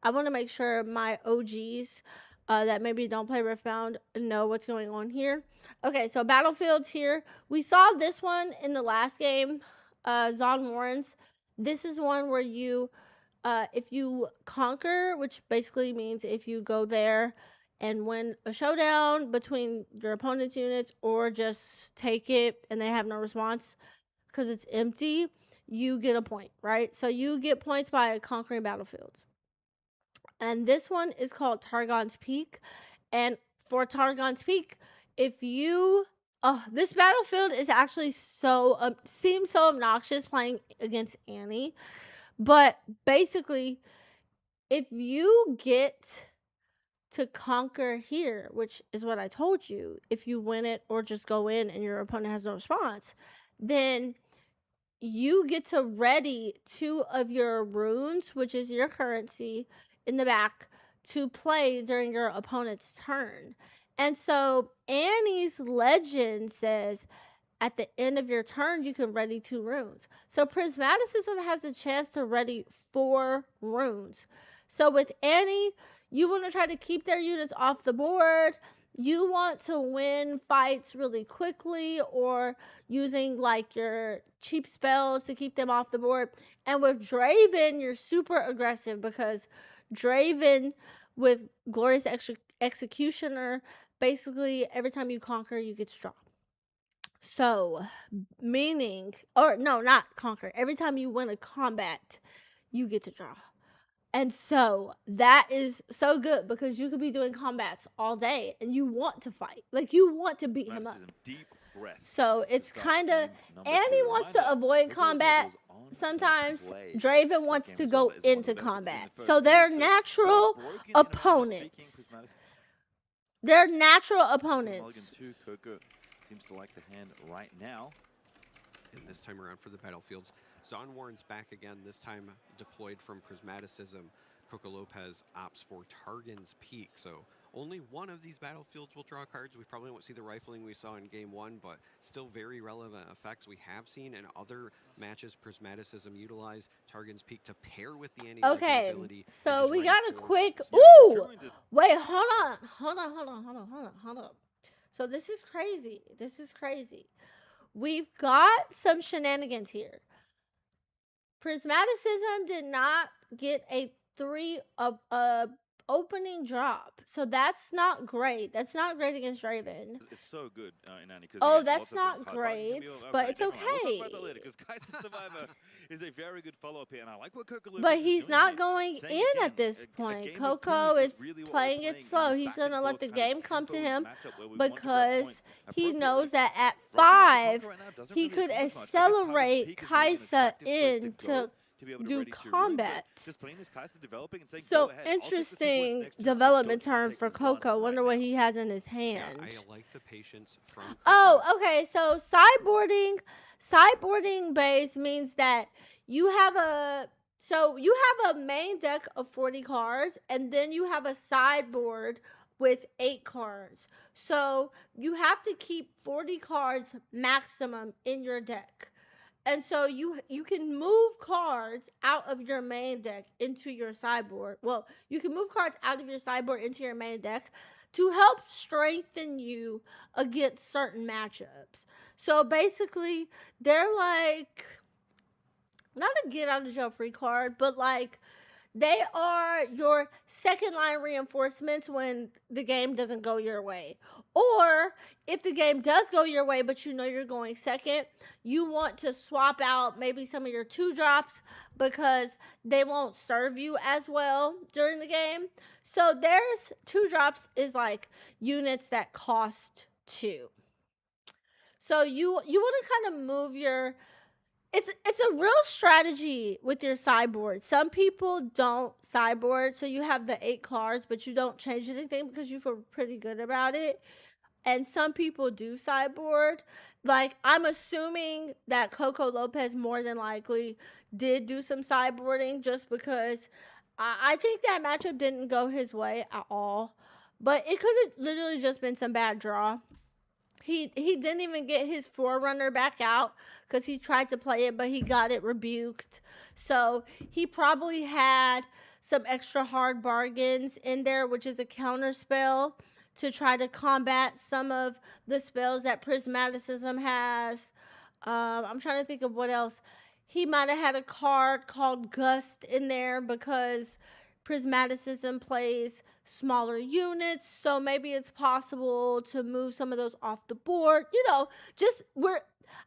I want to make sure my OGs that maybe don't play Riftbound know what's going on here. Okay, so Battlefield's here. We saw this one in the last game, Zon Warren's. This is one where you, if you conquer, which basically means if you go there and win a showdown between your opponent's units or just take it and they have no response because it's empty, you get a point, right? So you get points by conquering battlefields. And this one is called Targon's Peak. And for Targon's Peak, if you... this battlefield is actually so... seems so obnoxious playing against Annie. But basically, if you get to conquer here, which is what I told you, if you win it or just go in and your opponent has no response, then you get to ready 2 of your runes, which is your currency, in the back to play during your opponent's turn. And so Annie's legend says at the end of your turn, you can ready 2 runes. So Prismaticism has the chance to ready 4 runes. So with Annie, you want to try to keep their units off the board. You want to win fights really quickly or using like your cheap spells to keep them off the board. And with Draven, you're super aggressive because Draven with Glorious Executioner, basically every time you conquer, you get to draw. So, meaning, or no, not conquer. Every time you win a combat, you get to draw. And so that is so good because you could be doing combats all day and you want to fight. Like you want to beat him up. Deep breath. So it's kind of, Annie wants to avoid combat. Sometimes Draven wants to go into combat. So they're natural opponents. They're natural opponents. Coco seems to like the hand right now. And this time around for the battlefields, Zon Warren's back again, this time deployed from Prismaticism. Coco Lopez opts for Targon's Peak, so only one of these battlefields will draw cards. We probably won't see the rifling we saw in game 1, but still very relevant effects we have seen in other matches. Prismaticism utilize Targon's Peak to pair with the Annie ability. So we got a quick... Ooh! Wait, hold on. So this is crazy. We've got some shenanigans here. Prismaticism did not get a 3 opening drop. So that's not great. That's not great against Draven. It's so good in Annie. Oh, that's not great, but it's okay. We'll talk about that later because Kaiser Survivor is a very good follow-up here, and I like what Coco Lopez But is he's doing not here. going in at this point. Coco is playing it slow. He's going to let the game come to him because he knows that at 5, he could accelerate Kai'Sa in to do combat. So interesting development turn for Coco. Wonder what he has in his hand. Yeah, I like the patience from Coco. Oh, okay. So sideboarding base means that you have a main deck of 40 cards and then you have a sideboard with 8 cards. So you have to keep 40 cards maximum in your deck. And so you can move cards out of your main deck into your sideboard. Well, you can move cards out of your sideboard into your main deck to help strengthen you against certain matchups. So basically, they're like, not a get out of jail free card, but like They are your second line reinforcements when the game doesn't go your way. Or if the game does go your way, but you know you're going second, you want to swap out maybe some of your 2-drops because they won't serve you as well during the game. So there's 2-drops is like units that cost 2. So you want to kind of move your it's a real strategy with your sideboard. Some people don't sideboard, so you have the 8 cards, but you don't change anything because you feel pretty good about it. And some people do sideboard. Like, I'm assuming that Coco Lopez more than likely did do some sideboarding just because I think that matchup didn't go his way at all. But it could have literally just been some bad draw. He didn't even get his Forerunner back out because he tried to play it, but he got it rebuked. So he probably had some extra hard bargains in there, which is a counter spell to try to combat some of the spells that Prismaticism has. I'm trying to think of what else. He might have had a card called Gust in there because Prismaticism plays smaller units, so maybe it's possible to move some of those off the board. You know,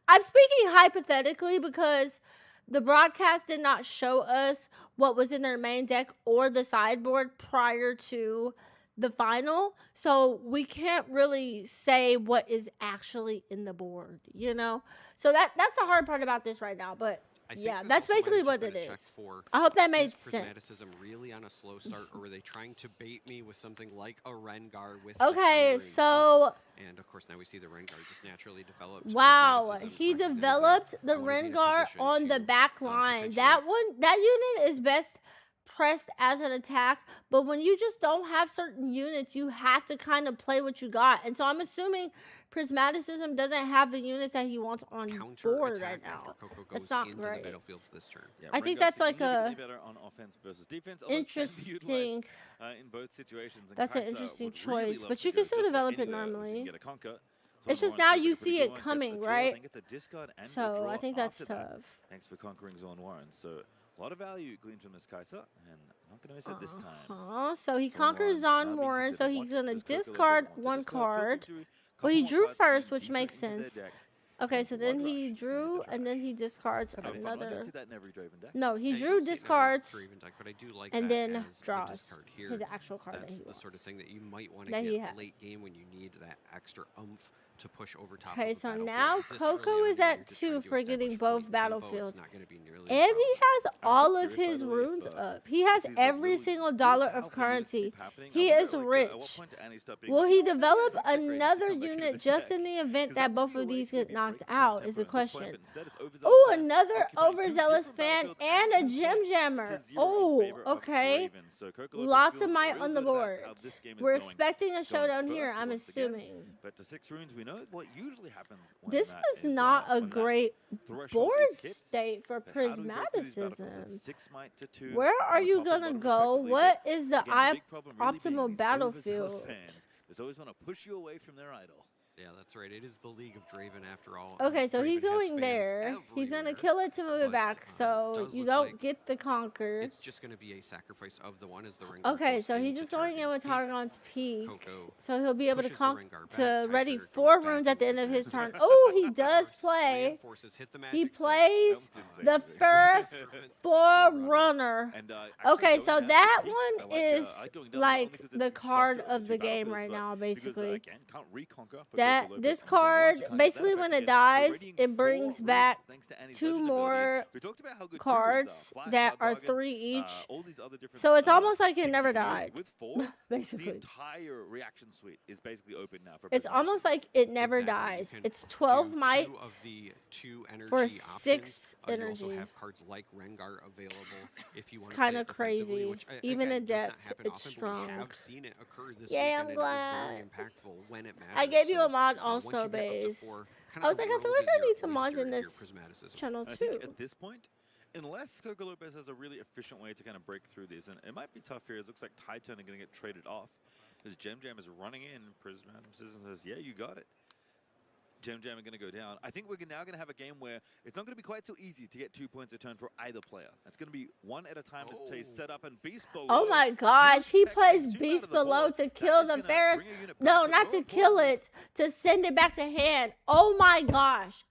I'm speaking hypothetically because the broadcast did not show us what was in their main deck or the sideboard prior to the final, so we can't really say what is actually in the board, you know? So that's the hard part about this right now, but yeah, that's basically what it is. I hope that made sense. Prismaticism really on a slow start, or were they trying to bait me with something like a Rengar with okay, so and of course now we see the Rengar just naturally developed. Wow, he developed the Rengar on the back line. That unit is best pressed as an attack, but when you just don't have certain units, you have to kind of play what you got. And so I'm assuming Prismaticism doesn't have the units that he wants on board right now. That's not great. This turn. Yeah, I think that's like a better on offense versus defense. interesting. In both situations. And that's an interesting choice, but you can still develop it normally. So it's just now you see it coming, right? And so I think that's tough. Thanks for conquering Zone Warren. So a lot of value gleaned from this Kai'Sa, and not going to miss it this time. So he conquers Zon Warren, so he's going to discard 1 card. Well, he drew first, which makes sense. Okay, so then he drew, and then he discards another. No, he drew, discards, and then draws his actual card. That's the sort of thing that you might want to get late game when you need that extra oomph to push over top. Okay, so now Coco is at 2 for getting both battlefields. And he has all of his runes up. He has every single dollar of currency. He is rich. Will he develop another unit just in the event that both of these get knocked out is a question. Oh, another overzealous fan and a gem jammer. Oh, okay. Lots of might on the board. We're expecting a showdown here, I'm assuming. But the 6 runes, we know what usually happens. This is not a great board state for Prismaticism. Where are you gonna go? What is the optimal battlefield? They always want to push you away from their idol. Yeah, that's right. It is the League of Draven after all. Okay, so he's going there. He's going to kill it to move it back, so you don't get the conquer. It's just going to be a sacrifice of the one as the ring. Okay, so he's just going in with Targon's Peak. So he'll be able to ready 4 runes at the end of his turn. Oh, he does play. He plays the first Forerunner. Okay, so that one is like the card of the game right now, basically. This card, basically when it dies, it brings back 2 more cards that are 3 each. So it's almost like it never died. Basically. The entire reaction suite is basically open now for it's almost like it never dies. It's 12 might for 6 energy. You also have cards like Rengar available if you want to kind of crazy. Even in depth, it's strong. Yeah, I'm glad. I gave you a mod also, Baze. I was like, I feel like I need some mods in this channel too. At this point, unless Coco Lopez has a really efficient way to kind of break through these, and it might be tough here. It looks like Titan are going to get traded off. As Gem Jam is running in, Prismaticism says, yeah, you got it. Jam are going to go down. I think we're now going to have a game where it's not going to be quite so easy to get 2 points a turn for either player. It's going to be one at a time as plays set up, and Beast Below. Oh my gosh, he plays Beast Below to kill the Ferris. No, not to kill it, to send it back to hand. Oh my gosh.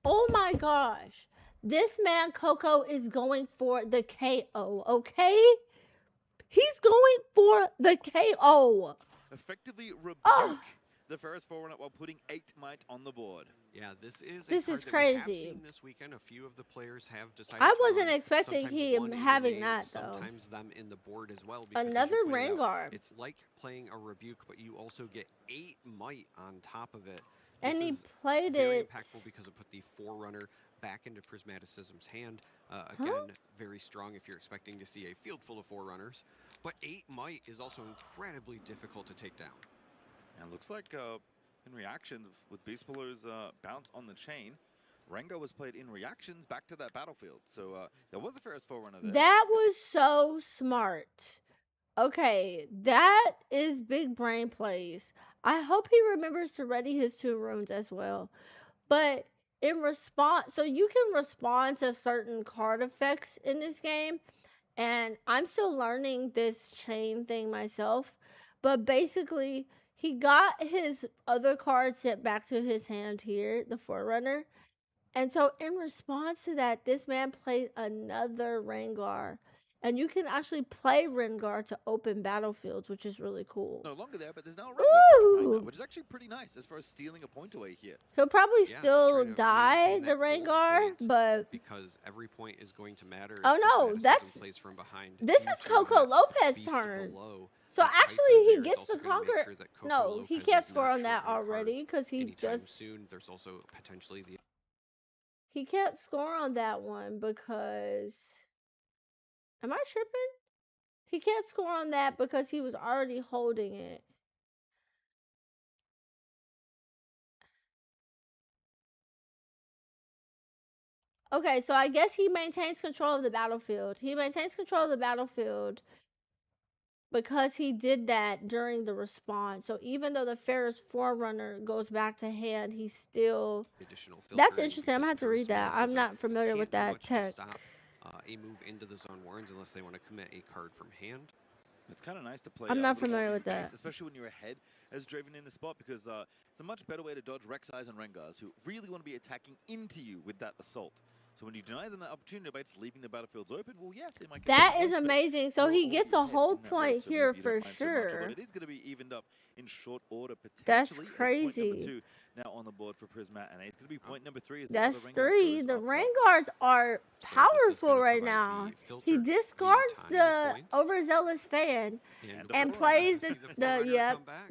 Oh my gosh. This man, Coco, is going for the KO, okay? He's going for the KO. Effectively rebuke the Ferris Forerunner while putting 8 might on the board. Yeah, this is crazy. We have seen this weekend. A few of the players have decided. I wasn't expecting him having that though. Sometimes them in the board as well. Another Rengar. It's like playing a rebuke, but you also get 8 might on top of it. And he played very it. Impactful because it put the Forerunner back into Prismaticism's hand. Again, very strong if you're expecting to see a field full of Forerunners. But 8 might is also incredibly difficult to take down. And looks like in reaction with Beast Below's bounce on the chain, Rengar was played in reactions back to that battlefield. So there was a Ferris Forerunner there. That was so smart. Okay, that is big brain plays. I hope he remembers to ready his 2 runes as well. But in response, so you can respond to certain card effects in this game. And I'm still learning this chain thing myself. But basically, he got his other card sent back to his hand here, the Forerunner. And so in response to that, this man played another Rengar. And you can actually play Rengar to open battlefields, which is really cool. No longer there, but there's now a Rengar, which is actually pretty nice as far as stealing a point away here. He'll probably still die, the Rengar, but because every point is going to matter. Oh no, that's plays from behind. This is Coco Lopez's turn. So actually, he gets to conquer. No, he can't score on that already because he just. Soon, there's also potentially the. He can't score on that one because. Am I tripping? He can't score on that because he was already holding it. Okay, so I guess he maintains control of the battlefield. He maintains control of the battlefield because he did that during the response. So even though the Ferris Forerunner goes back to hand, he's still... That's interesting. I'm going to have to read that. I'm not familiar with that tech. A move into the zone warrens unless they want to commit a card from hand. It's kind of nice to play. I'm not familiar with that. Especially when you're ahead as Draven in the spot, because it's a much better way to dodge Rek'Sais and Rengars who really want to be attacking into you with that assault. So when you deny them that opportunity by just leaving the battlefields open, well, yeah, they might. That is amazing. So he gets a whole point here for sure. But it is going to be evened up in short order potentially. That's Point crazy. number 2 now on the board for Prismat, and it's going to be point number 3. That's 3. The Rengars are powerful right now. He discards the overzealous fan and plays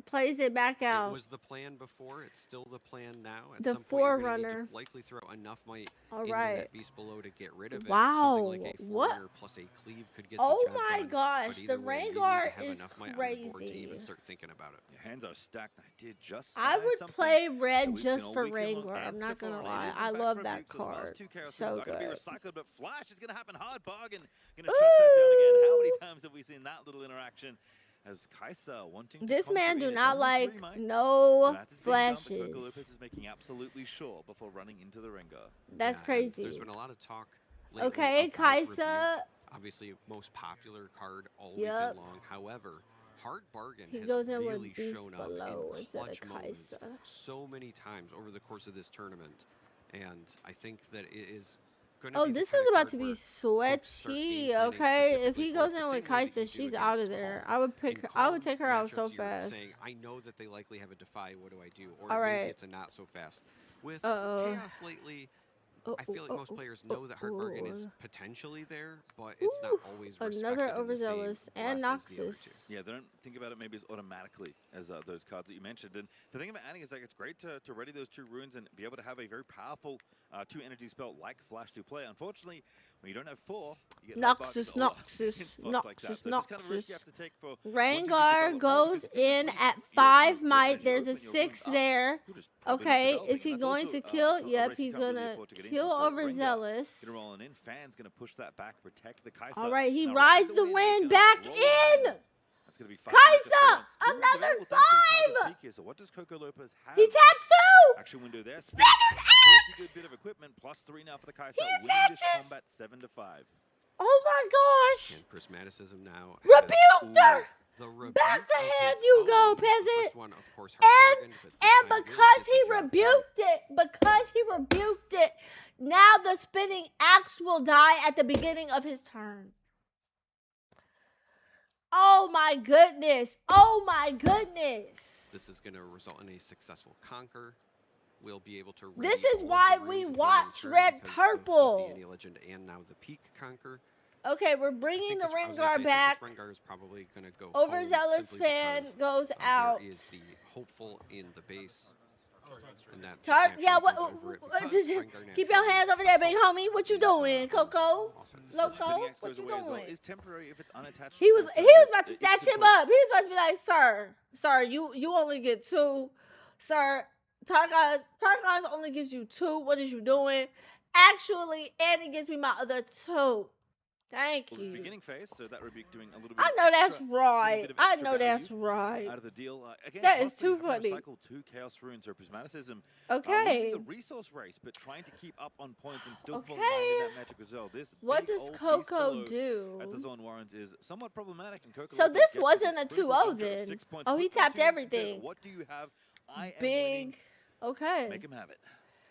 plays it back out. It was the plan before. It's still the plan now. At the some Forerunner. Likely throw enough might into that Beast Below to get rid of it. Wow. Something like a what? Plus a cleave could get oh the job my done. gosh. The Rengar is crazy. To even start thinking about it. Your hands are stacked. I did just. I would play red just for Rengar. I'm not gonna lie. I love that card. So good. Recycled, but Flash is gonna happen hard. Bargain gonna shut that down again. How many times have we seen that little interaction? As Kai'Sa wanting this to man do not like no flashes. Lopez is making absolutely sure before running into the Rengar. That's crazy. There's been a lot of talk lately. Okay, Kai'Sa. Obviously, most popular card all weekend long. However, Hard Bargain has really shown up in clutch moments so many times over the course of this tournament, and I think that it is going to be this is about to be sweaty. Okay, if he goes in with Kai'Sa, she's out of there. I would pick her. I would take her out so fast. Saying, I know that they likely have a defy. What do I do? Or all right, maybe it's a not so fast. With Chaos lately, I feel like most players know that Hard Bargain is potentially there, but it's not always another overzealous and Noxus. Yeah, they don't think about it maybe as automatically as those cards that you mentioned. And the thing about adding is like it's great to ready those 2 runes and be able to have a very powerful 2 energy spell like Flash to play. Unfortunately, when you don't have 4, you get Noxus. Rengar goes in at 5 might. There's a 6 there. Okay, is he going to kill? Yep, he's gonna kill overzealous. Fan's gonna push that back, protect the Kai'Sa. All right, he rides the wind back in. Kai'Sa, another 5. here. So what does Coco Lopez have? He taps too! Action window there. Spinning Pretty good bit of equipment. +3 now for the Kai'Sa. He Winning this attaches! combat 7-5. Oh my gosh! And Prismaticism now Rebuked her! The rebuke Back to of hand his you go, own. The peasant! first one, of course, hard bargained, but this And time really because did he the job. rebuked it, now the spinning axe will die at the beginning of his turn. Oh my goodness. Oh my goodness. This is going to result in a successful conquer. We'll be able to This ready is all of why the we runes again in watch turn Red because of Purple. the Annie Legend and now the Peak conquer. Okay, we're I bringing think the this- I was gonna say, Rengar I think back. this Rengar is probably going to go Overzealous home simply fan because, goes out. There is the hopeful in the base. And that Yeah, naturally goes over it because Rengar keep your naturally hands over there, big assaults homie. What you these, doing, Coco? offense. Loco, Spinning axe what goes you away as well. doing? It's temporary if it's unattached. He was about to It's snatch him complete. up. He was supposed to be like, sir, you only get 2. Sir, Targon only gives you 2. What is you doing? Actually, Annie gives me my other 2. Thank Well, you. beginning phase, so that would be doing a little bit. I of know that's extra, right. bit of I extra know that's value right. out of the deal. Again, That plus is too they haven't funny. recycled 2 Chaos Runes or Prismaticism. Okay. Losing the resource race, but trying to keep up on points and still falling Okay. behind in that magic as well. This What big does old beast Coco below do? at the Zone Warrens is somewhat problematic. And Coco So Lopez this gets wasn't the a critical 2-0 juncture of then. 6 points, Oh, he puts them tapped 2 and says, everything. what do you have? I am winning. Big. Okay. Make him have it.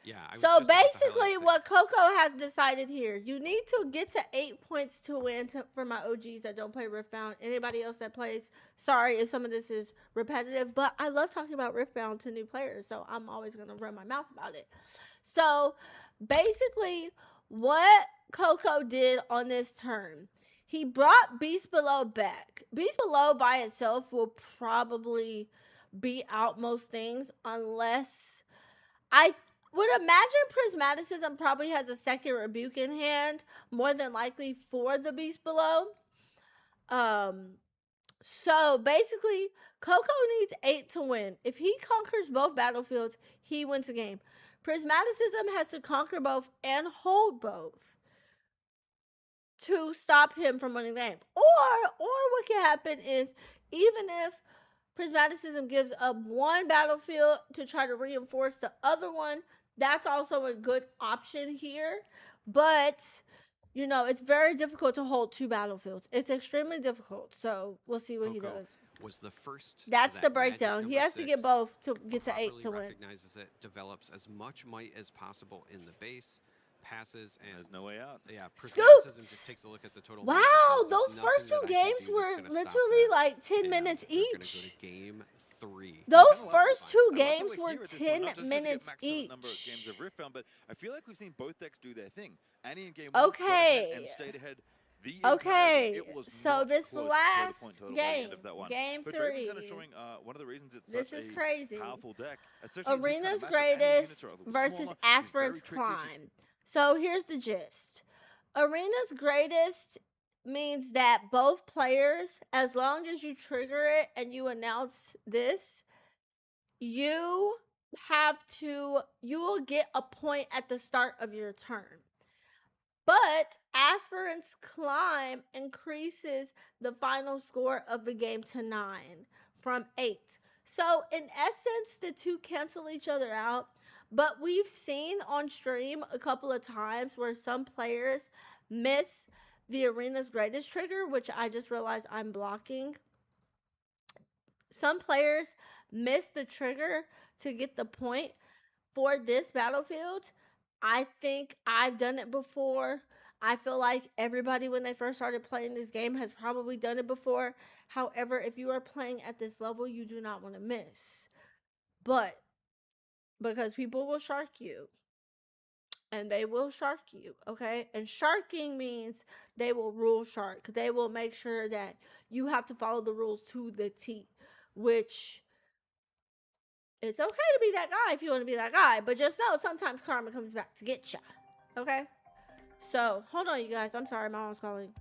Yeah. I was So just about to basically, highlight what Coco has decided here, you need to get to 8 points to win for my OGs that don't play Riftbound. Anybody else that plays, sorry if some of this is repetitive, but I love talking about Riftbound to new players, so I'm always going to run my mouth about it. So basically, what Coco did on this turn, he brought Beast Below back. Beast Below by itself will probably beat out most things unless I would imagine Prismaticism probably has a second rebuke in hand, more than likely for the Beast Below. So basically, Coco needs 8 to win. If he conquers both battlefields, he wins the game. Prismaticism has to conquer both and hold both to stop him from winning the game. Or what can happen is, even if Prismaticism gives up one battlefield to try to reinforce the other one, that's also a good option here. But, you know, it's very difficult to hold 2 battlefields. It's extremely difficult. So we'll see what he Coco does. was the first. That's that the magic breakdown. He number has to get 6 both to get to 8 properly to win. recognizes it, develops as much might as possible in the base, passes, and There's no way out. yeah, Scooped! Prismaticism just takes a look at the total. Wow, map and says, those "There's first nothing 2 that I can games do were that's gonna stop literally that." like 10 And minutes they're gonna each. go to game 3. Those I love first this. 2 I love that games we're were here at this point, 10 not just to get minutes maximum each. number of games of Riftbound, but I feel like we've seen both decks do their thing. Annie in game 1 got ahead and Okay. stayed ahead the entire game. Okay, It was so not this close last to the point total by the end game, of that one. game But Draven kind 3, of showing one of the reasons it's this such is a crazy. powerful deck. Especially in this kind Arena's of matchup. Annie's units Greatest are a little versus smaller. She's very Aspirant's tricksy. She's Climb. So here's the gist. Arena's Greatest means that both players, as long as you trigger it and you announce this, you will get a point at the start of your turn. But Aspirant's Climb increases the final score of the game to 9 from 8. So in essence, the 2 cancel each other out. But we've seen on stream a couple of times where some players miss the Arena's Greatest trigger, which I just realized I'm blocking. Some players miss the trigger to get the point for this battlefield. I think I've done it before. I feel like everybody, when they first started playing this game, has probably done it before. However, if you are playing at this level, you do not want to miss. But because people will shark you. And they will shark you, okay? And sharking means they will rule shark. They will make sure that you have to follow the rules to the T, which it's okay to be that guy if you want to be that guy, but just know sometimes karma comes back to get ya, okay? So, hold on, you guys. I'm sorry, my mom's calling.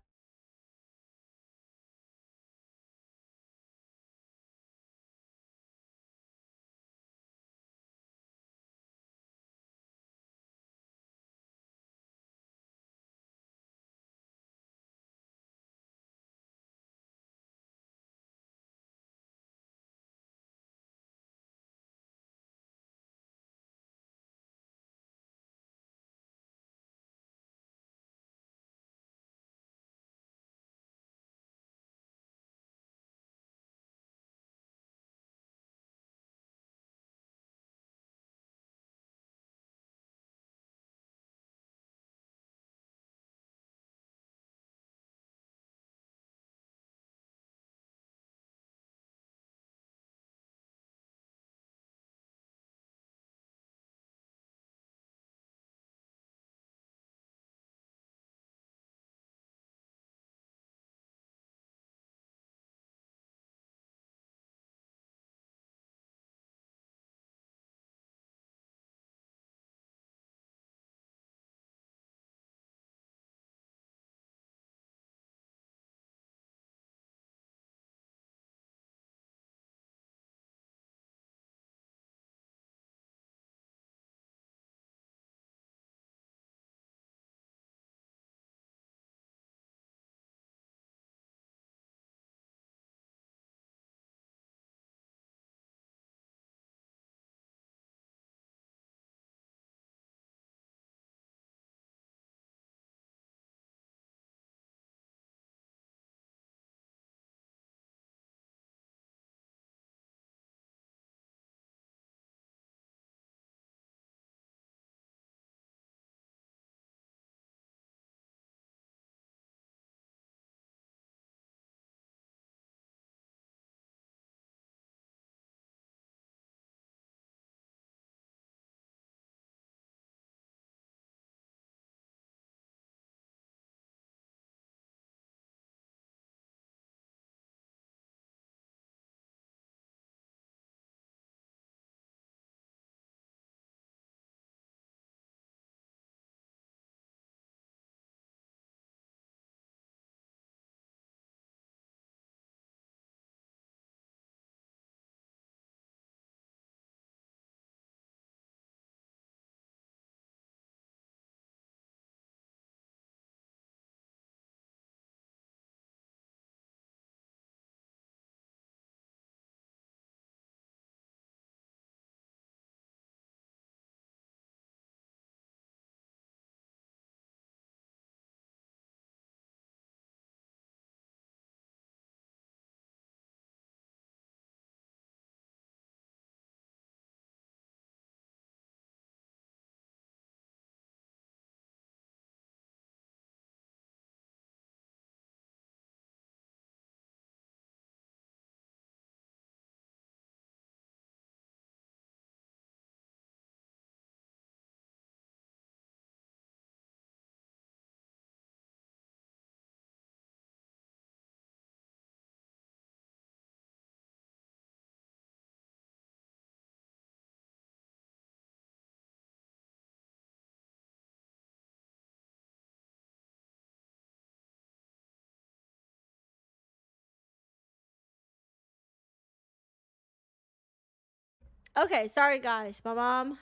Okay, sorry guys. My mom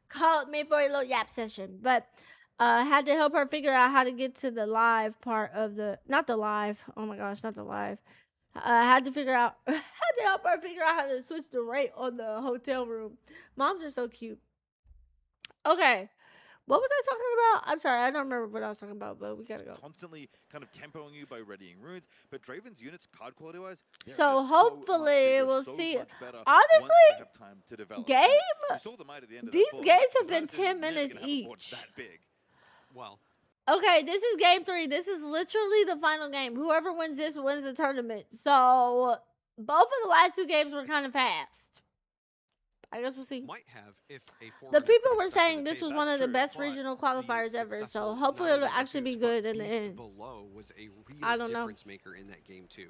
called me for a little yap session, but I had to help her figure out how to get to the live part of the, not the live. Oh my gosh, not the live. I had to figure out, had to help her figure out how to switch the rate on the hotel room. Moms are so cute. Okay. What was I talking about? I'm sorry, I don't remember what I was talking about, but we gotta go. Constantly kind of tempoing you by readying runes, but Draven's units, card quality wise, So hopefully we'll see. Honestly, game. These games have been 10 minutes each. Well, okay, this is game 3. This is literally the final game. Whoever wins this wins the tournament. So both of the last 2 games were kind of fast. I guess we'll see. Might have if the people were saying this was one of the best regional qualifiers ever, so hopefully it'll actually be good in the end. Below was a real I don't know. difference maker in that game too.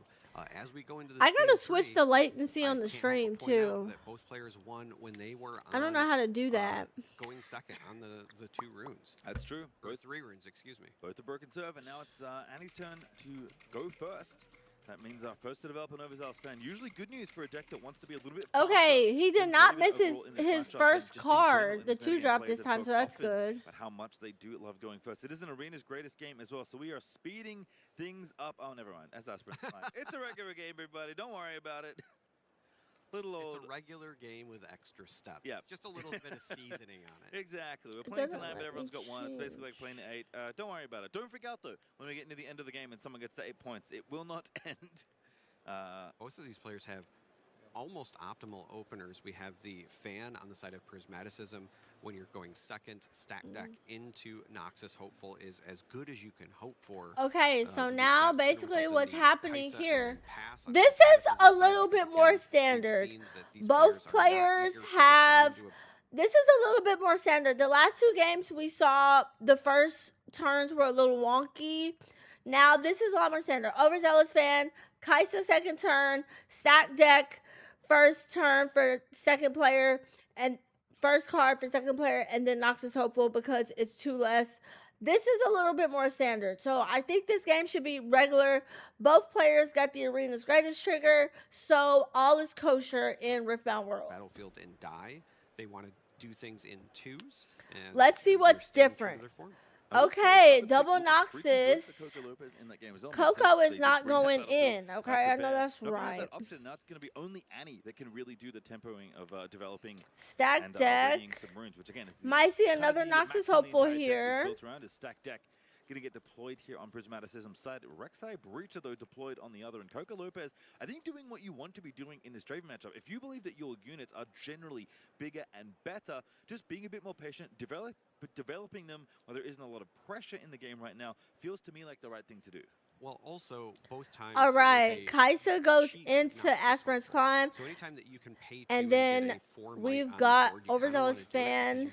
As we go into I gotta switch the latency on the stream too. That both players won when they were I don't know how to do that. Going second on the 2 runes. That's true. Or 3 runes, excuse me. Both a broken serve, and now it's Annie's turn to go first. That means our first to develop an overzealous fan. Usually good news for a deck that wants to be a little bit faster. Okay, he did not miss his first card, the 2-drop this time, so that's good. But how much they do love going first. It is an arena's greatest game as well, so we are speeding things up. Oh, never mind. That's our sprint time. It's a regular game, everybody. Don't worry about it. It's a regular game with extra steps. Yeah. Just a little bit of seasoning on it. Exactly. We're playing tonight, but everyone's got 1. It's basically like playing 8. Don't worry about it. Don't freak out, though, when we get into the end of the game and someone gets to 8 points. It will not end. Most of these players have almost optimal openers. We have the fan on the side of Prismaticism. When you're going second, stack deck into Noxus Hopeful is as good as you can hope for. Okay, so now basically what's happening here, this is a little bit more standard. Both players have, this is a little bit more standard. The last 2 games we saw the first turns were a little wonky. Now this is a lot more standard. Overzealous fan, Kaisa second turn, stack deck first turn for second player, and first card for second player, and then Noxus Hopeful because it's 2 less. This is a little bit more standard. So I think this game should be regular. Both players got the arena's greatest trigger, so all is kosher in Riftbound World. Battlefield and die. They want to do things in 2s. And let's see what's different. Okay, double Noxus. Coco is not going in. Okay, I know that's right. Now it's going to be only Annie that can really do the tempoing of developing stack deck. Some runes, which again is might see another Noxus Hopeful here. Built around is stack deck. Going to get deployed here on Prismaticism's side. Rek'Sai Breacher, though, deployed on the other. And Coco Lopez, I think, doing what you want to be doing in this Draven matchup. If you believe that your units are generally bigger and better, just being a bit more patient, developing them while there isn't a lot of pressure in the game right now, feels to me like the right thing to do. Well, also, both times. All right, Kaisa goes into Aspirant's Climb. So anytime that you can pay and then we've got Overzealous Fan.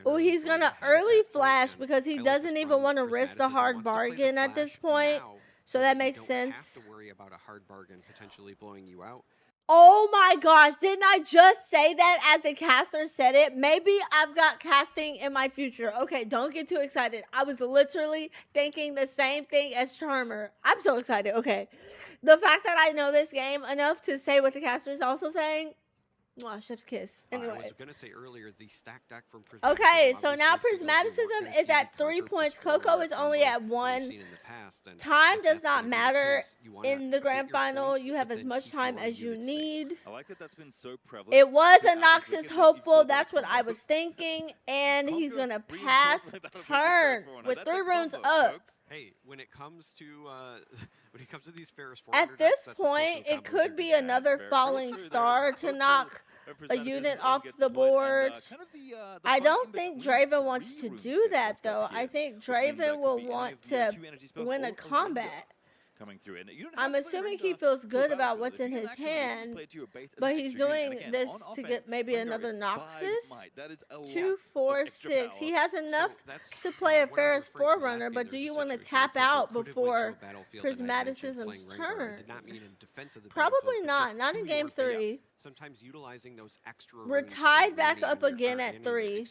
Oh, he's going to early flash because he doesn't even want to risk the hard bargain at this point. So that makes sense. Have to worry about a hard bargain potentially blowing you out. Oh my gosh, didn't I just say that as the caster said it? Maybe I've got casting in my future. Okay, don't get too excited. I was literally thinking the same thing as Charmer. I'm so excited. Okay. The fact that I know this game enough to say what the caster is also saying, oh, chef's kiss. Anyways. I was going to say earlier, the stack deck from Prismaticism. Okay, so now Prismaticism is at 3 points. Coco is only at 1. Time does not matter in the grand final. You have as much time as you need. I like that that's been so prevalent. It was a Noxus Hopeful. That's what I was thinking. And he's going to pass turn with 3 runes up. Hey, when it comes to these Ferris at this point, it could be another falling star to knock a unit off the board. I don't think Draven wants to do that, though. I think Draven will want to win a combat. Coming through. And I'm assuming he feels good about what's in his hand, but he's doing this to get maybe another Noxus. 2, 4, 6. He has enough to play a Ferris Forerunner, but do you want to tap out before Prismaticism's turn? Probably not. Not in game 3. Sometimes utilizing those extra. We're tied back up again at 3.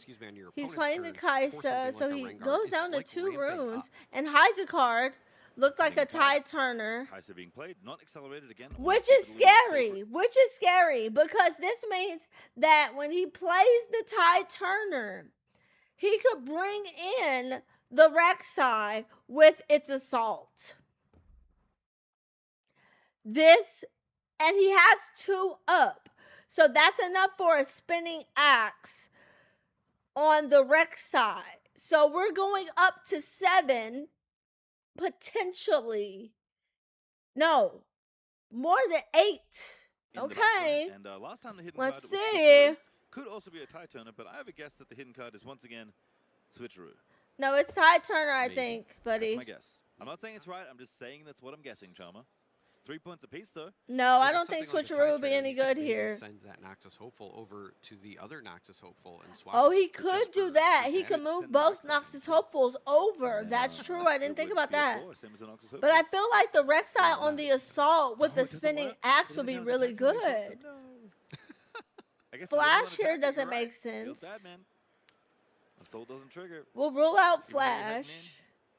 He's playing the Kaisa, so he goes down to 2 runes and hides a card. Looked like a Hitting card. Tide Turner. Kaiser being played, not accelerated again. Which is scary. Which is scary because this means that when he plays the Tide Turner, he could bring in the Rek'Sai with its assault. This, and he has 2 up. So that's enough for a spinning axe on the Rek'Sai. So we're going up to 7, potentially. No, more than 8. Okay. And last time the hidden Let's card was see. Switcheroo. Could also be a Tide Turner, but I have a guess that the hidden card is once again Switcheroo. No, it's Tide Turner, I Maybe. think, buddy. That's my guess. I'm not saying it's right. I'm just saying that's what I'm guessing, Charmer. 3 points apiece, though. No, I Yeah, don't think something like a Switcheroo Tide would be Turner, any you could good maybe here. Send that Noxus Hopeful over to the other Noxus Hopeful and swap. Oh, it he just could do for that. He advantage. could move Send both the Rek'Sai. Noxus Hopefuls over. And then, That's true. I didn't it think would about be a that. 4, same as an Oxus Hopeful. But I feel like the Rek'Sai Yeah, on no. the assault with Oh, the it doesn't spinning work? axe Doesn't would be count as really attack when you good. swap them? No. I guess Flash it's here another doesn't attack, you're make right. sense. Feels bad, man. Assault doesn't trigger. We'll rule out Even though you're heading Flash. in,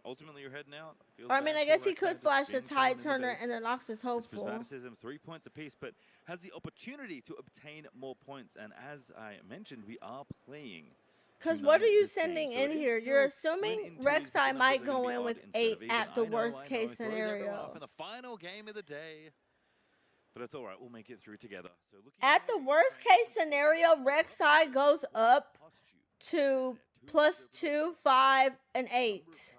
ultimately, you're heading out. Feels Or, I mean, bad I for guess he Rek'Sai could just flash the being thrown Tide in the Turner base. and the Noxus It's Hopeful. Prismaticism, 3 points apiece, but has the opportunity to obtain more points. And as I mentioned, we are playing. Because what are you this game, sending so in it is here? still You're win assuming in twos, but the Rek'Sai numbers might are gonna go be in odd with instead 8 of even. at the I know, worst it case throws everyone scenario. off in the final game of the day. But it's all right. We'll make it through together. So looking At the worst case scenario, Rek'Sai goes up to +2, 5, and 8.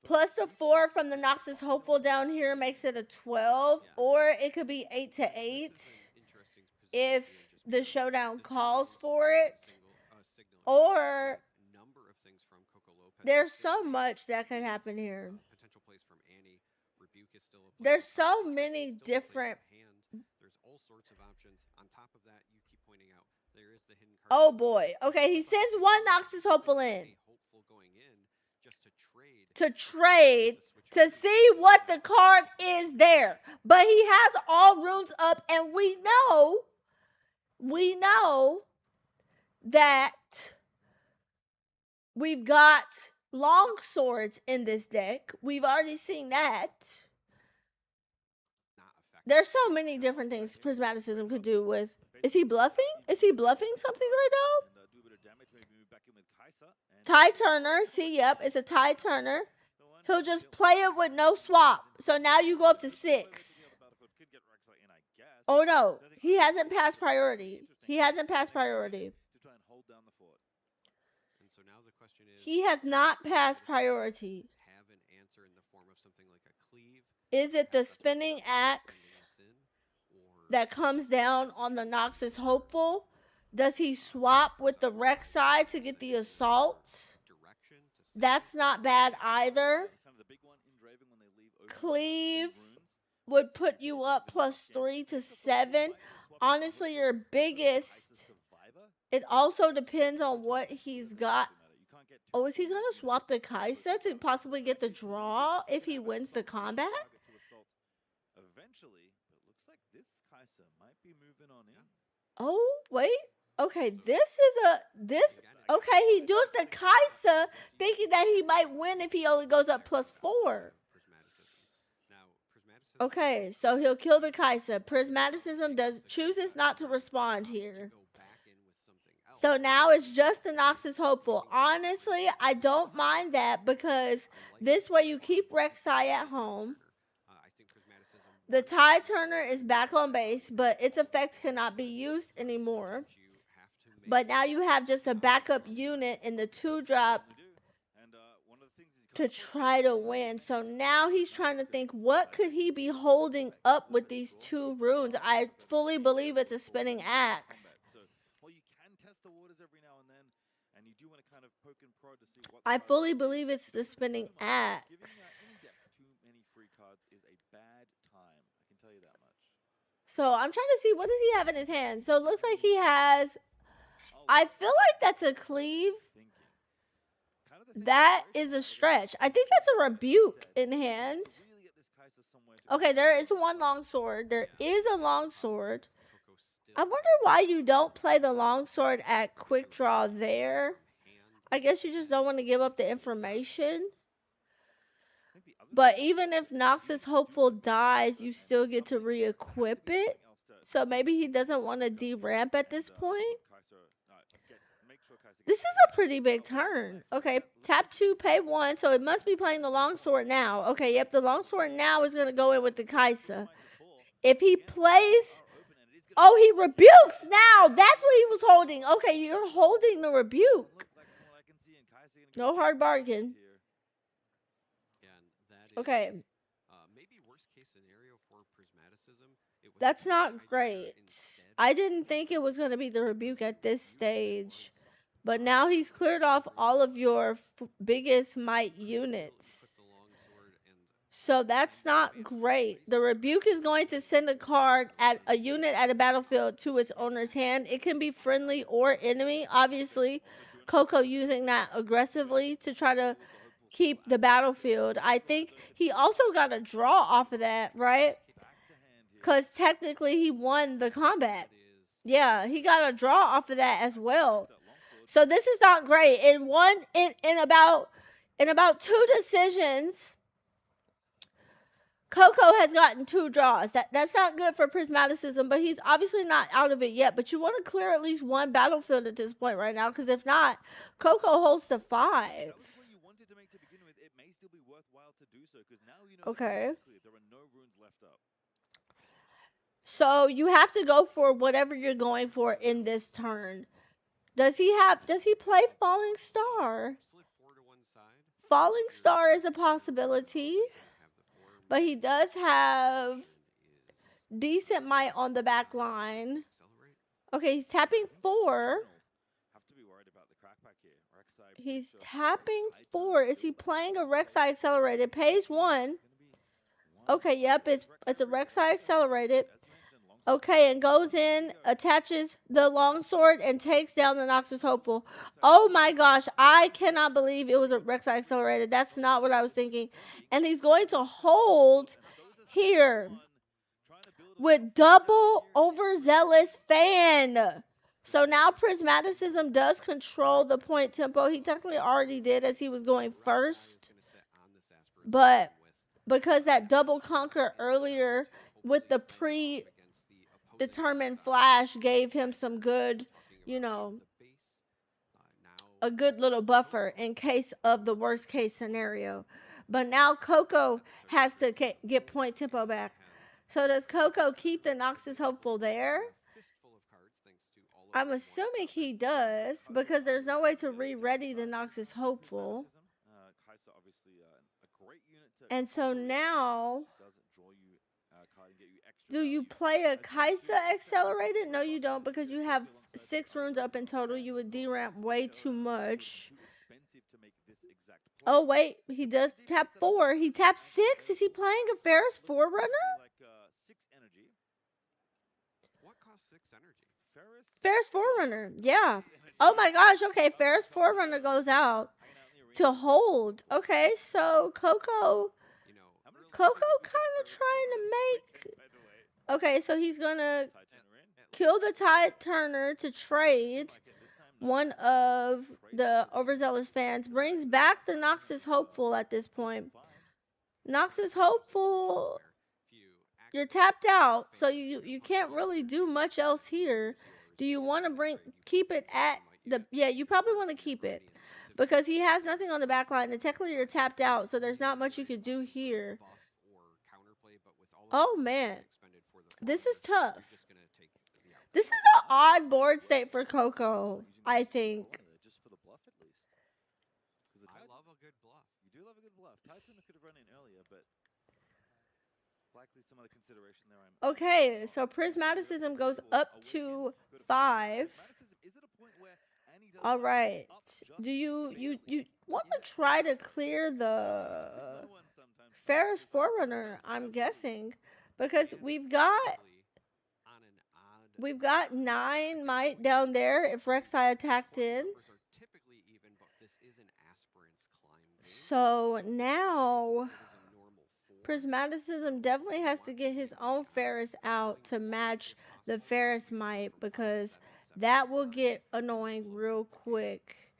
Plus the 4 from the Noxus Hopeful down here makes it a 12, or it could be 8 to 8 if the showdown calls for it. Or there's so much that could happen here. There's so many different. There's all sorts of options. On top of that, you keep pointing out there is the hidden card. Oh boy. Okay, he sends one Noxus Hopeful in to trade to see what the card is there. But he has all runes up, and we know that we've got long swords in this deck. We've already seen that. There's so many different things Prismaticism could do with. Is he bluffing? Is he bluffing something right now? Tide Turner. See, yep, it's a Tide Turner. He'll just play it with no swap. So now you go up to 6. Oh no, he hasn't passed priority. He hasn't passed priority. He has not passed priority. Is it the spinning axe that comes down on the Noxus Hopeful? Does he swap with the Rek'Sai to get the assault? That's not bad either. Cleave would put you up +3 to 7. Honestly, your biggest. It also depends on what he's got. Oh, is he going to swap the Kaisa to possibly get the draw if he wins the combat? Oh, wait. Okay, okay, he does the Kaisa thinking that he might win if he only goes up +4. Okay, so he'll kill the Kaisa. Prismaticism chooses not to respond here. So now it's just the Noxus Hopeful. Honestly, I don't mind that because this way you keep Rek'Sai at home. The Tide Turner is back on base, but its effect cannot be used anymore. But now you have just a backup unit in the 2-drop to try to win. So now he's trying to think, what could he be holding up with these 2 runes? I fully believe it's a spinning axe. I fully believe it's the spinning axe. So I'm trying to see, what does he have in his hand? So it looks like he has, I feel like that's a cleave. That is a stretch. I think that's a rebuke in hand. Okay, there is one longsword. There is a longsword. I wonder why you don't play the longsword at quick draw there. I guess you just don't want to give up the information. But even if Noxus Hopeful dies, you still get to re-equip it. So maybe he doesn't want to de-ramp at this point. This is a pretty big turn. Okay, tap 2, pay 1, so it must be playing the longsword now. Okay, yep, the longsword now is going to go in with the Kaisa. If he plays... Oh, he rebukes now. That's what he was holding. Okay, you're holding the rebuke. No hard bargain. Okay. Maybe worst case scenario for Prismaticism. That's not great. I didn't think it was going to be the rebuke at this stage. But now he's cleared off all of your biggest might units. So that's not great. The rebuke is going to send a card at a unit at a battlefield to its owner's hand. It can be friendly or enemy. Obviously, Coco using that aggressively to try to keep the battlefield. I think he also got a draw off of that, right? Because technically he won the combat. Yeah, he got a draw off of that as well. So this is not great. In about 2 decisions, Coco has gotten 2 draws. That's not good for Prismaticism, but he's obviously not out of it yet. But you want to clear at least 1 battlefield at this point right now, because if not, Coco holds to 5. Okay. So you have to go for whatever you're going for in this turn. Does he play Falling Star? Falling Star is a possibility. But he does have decent might on the back line. Okay, he's tapping 4. He's tapping 4. Is he playing a Rek'Sai Accelerated? Pays 1. Okay, yep, it's a Rek'Sai Accelerated. Okay, and goes in, attaches the longsword, and takes down the Noxus Hopeful. Oh my gosh, I cannot believe it was a Rek'Sai Accelerated. That's not what I was thinking. And he's going to hold here with double overzealous fan. So now Prismaticism does control the point tempo. He technically already did as he was going first. But because that double conquer earlier with the predetermined flash gave him some good, a good little buffer in case of the worst case scenario. But now Coco has to get point tempo back. So does Coco keep the Noxus Hopeful there? I'm assuming he does, because there's no way to re-ready the Noxus Hopeful. And so now, do you play a Kaisa Accelerated? No, you don't, because you have 6 runes up in total. You would deramp way too much. Oh, wait. He does tap 4. He taps 6. Is he playing a Ferris Forerunner? What costs 6 energy? Ferris Forerunner. Yeah. Oh, my gosh. Okay, Ferris Forerunner goes out to hold. Okay, so Coco kind of trying to make... Okay, so he's going to kill the Tide Turner to trade one of the overzealous fans. Brings back the Noxus Hopeful at this point. Noxus Hopeful, you're tapped out, so you can't really do much else here. Do you want to keep it at the... Yeah, you probably want to keep it, because he has nothing on the back line, and technically you're tapped out, so there's not much you could do here. Oh, man. This is tough. This is an odd board state for Coco, I think. I love a good bluff. You do love a good bluff. Titan could have run in earlier, but likely some other consideration there. Okay, so Prismaticism goes up to 5. All right. Do you want to try to clear the Ferris Forerunner, I'm guessing, because we've got 9 might down there if Rek'Sai attacked in. So now Prismaticism definitely has to get his own Ferris out to match the Ferris might, because that will get annoying real quick.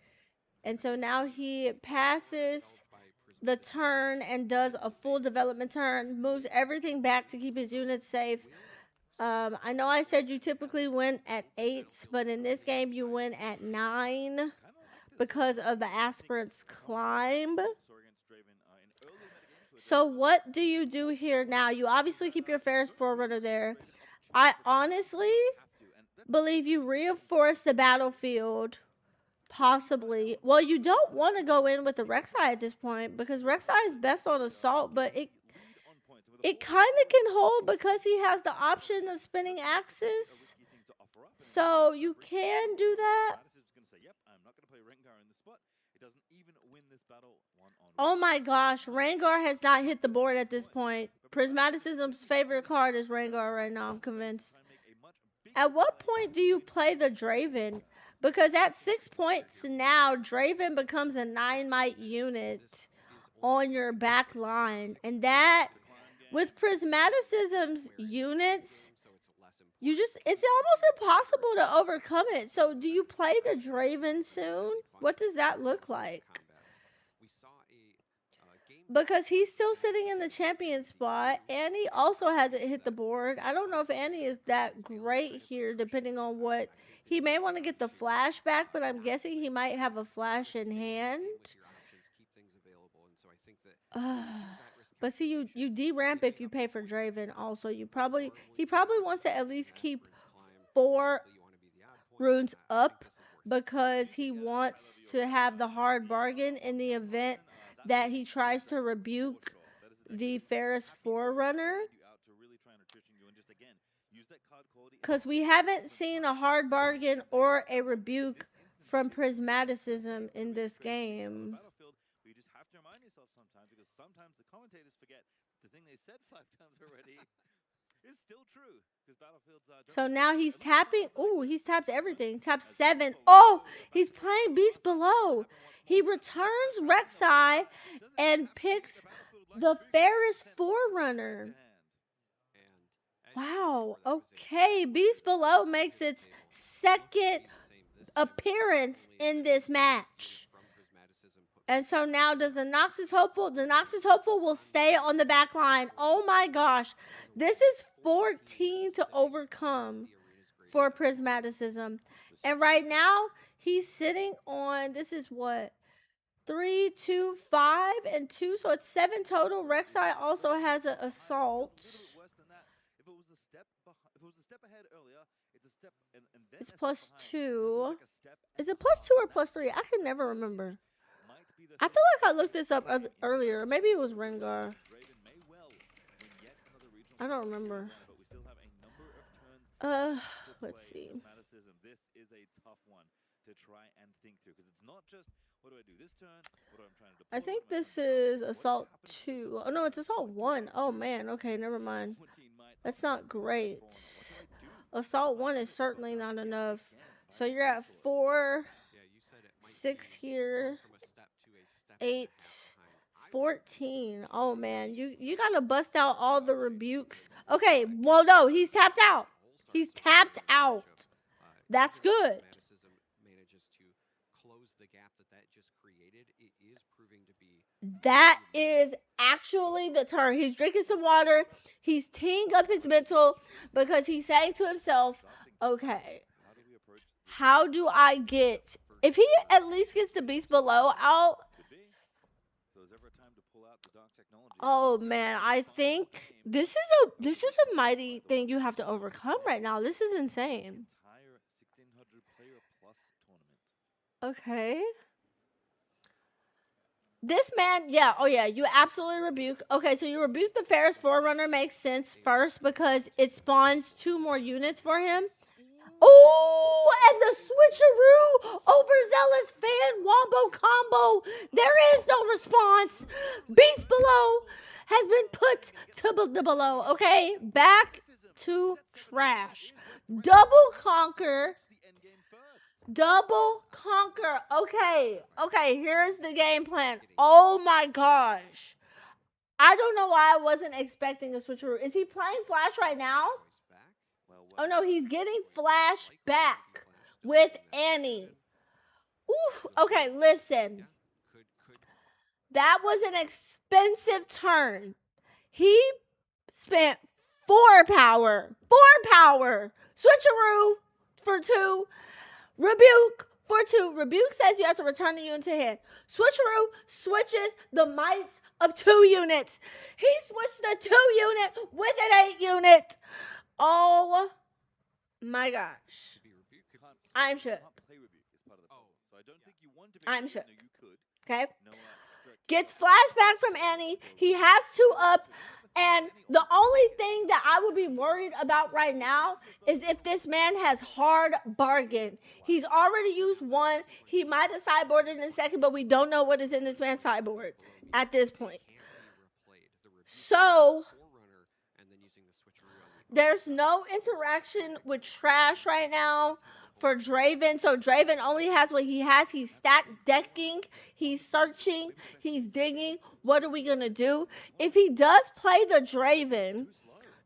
And so now he passes the turn and does a full development turn, moves everything back to keep his units safe. I know I said you typically win at 8, but in this game you win at 9 because of the aspirant's climb. So what do you do here now? You obviously keep your Ferris Forerunner there. I honestly believe you reinforce the battlefield. Possibly. Well, you don't want to go in with the Rek'Sai at this point because Rek'Sai is best on assault, but it kind of can hold because he has the option of spinning axes. So you can do that. Oh my gosh, Rengar has not hit the board at this point. Prismaticism's favorite card is Rengar right now, I'm convinced. At what point do you play the Draven? Because at 6 points now, Draven becomes a 9 might unit on your back line. And that, with Prismaticism's units, it's almost impossible to overcome it. So do you play the Draven soon? What does that look like? Because he's still sitting in the champion spot. Annie also hasn't hit the board. I don't know if Annie is that great here, depending on what... He may want to get the flash back, but I'm guessing he might have a flash in hand. But see, you de-ramp if you pay for Draven also. He probably wants to at least keep 4 runes up because he wants to have the hard bargain in the event that he tries to rebuke the Ferris Forerunner. Because we haven't seen a hard bargain or a rebuke from Prismaticism in this game. You just have to remind yourself sometimes, because sometimes the commentators forget the thing they said 5 times already is still true. So now he's tapping. Ooh, he's tapped everything. Tapped 7. Oh, he's playing Beast Below. He returns Rek'Sai and picks the Ferris Forerunner. Wow. Okay. Beast Below makes its second appearance in this match. And so now does the Noxus Hopeful? The Noxus Hopeful will stay on the back line. Oh my gosh. This is 14 to overcome for Prismaticism. And right now, he's sitting on, this is what? 3, 2, 5, and 2. So it's 7 total. Rek'Sai also has an assault. It's +2. Is it +2 or +3? I can never remember. I feel like I looked this up earlier. Maybe it was Rengar. I don't remember. Let's see. This is a tough one to try and think through, because it's not just what do I do this turn, what I'm trying to deploy. I think this is Assault 2. Oh no, it's Assault 1. Oh man, okay, never mind. That's not great. Assault 1 is certainly not enough. So you're at 4, 6 here, 8, 14. Oh man, you gotta bust out all the rebukes. Okay, well no, he's tapped out. He's tapped out. That's good. That is actually the turn. He's drinking some water. He's teeing up his mental because he's saying to himself, okay, how do I get... If he at least gets the Beast Below out... Oh man, I think this is a mighty thing you have to overcome right now. This is insane. Okay. This man, yeah, oh yeah, you absolutely rebuke. Okay, so you rebuke the Ferris Forerunner, makes sense first because it spawns 2 more units for him. Oh, and the switcheroo, overzealous fan wombo combo. There is no response. Beast Below has been put to the below. Okay, back to trash. Double conquer. Double conquer. Okay, here's the game plan. Oh my gosh. I don't know why I wasn't expecting a switcheroo. Is he playing Flash right now? Oh no, he's getting Flash back with Annie. Ooh, okay, listen. That was an expensive turn. He spent 4 power. 4 power. Switcheroo for 2. Rebuke for 2. Rebuke says you have to return the unit to hand. Switcheroo switches the mites of 2 units. He switched the 2 unit with an 8 unit. Oh my gosh. I'm shook. I'm shook. Okay. Gets flashback from Annie. He has 2 up. And the only thing that I would be worried about right now is if this man has hard bargain. He's already used 1. He might have sideboarded in a second, but we don't know what is in this man's sideboard at this point. So there's no interaction with trash right now for Draven. So Draven only has what he has. He's stack decking. He's searching. He's digging. What are we going to do? If he does play the Draven,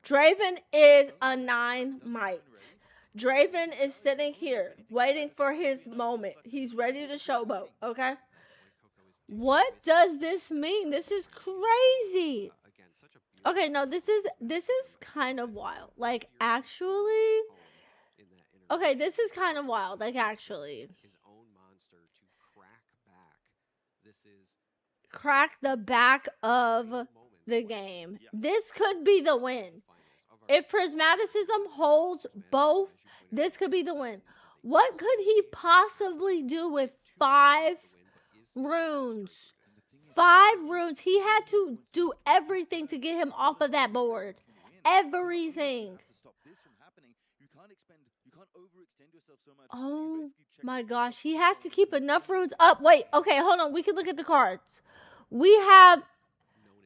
Draven is a 9 might. Draven is sitting here waiting for his moment. He's ready to showboat, okay? What does this mean? This is crazy. Okay, no, this is kind of wild. Like, actually... Okay, this is kind of wild. Like, actually. His own monster to crack back. This is crack the back of the game. This could be the win. If Prismaticism holds both, this could be the win. What could he possibly do with 5 runes? 5 runes. He had to do everything to get him off of that board. Everything. Oh my gosh. He has to keep enough runes up. Wait, okay, hold on. We can look at the cards. We have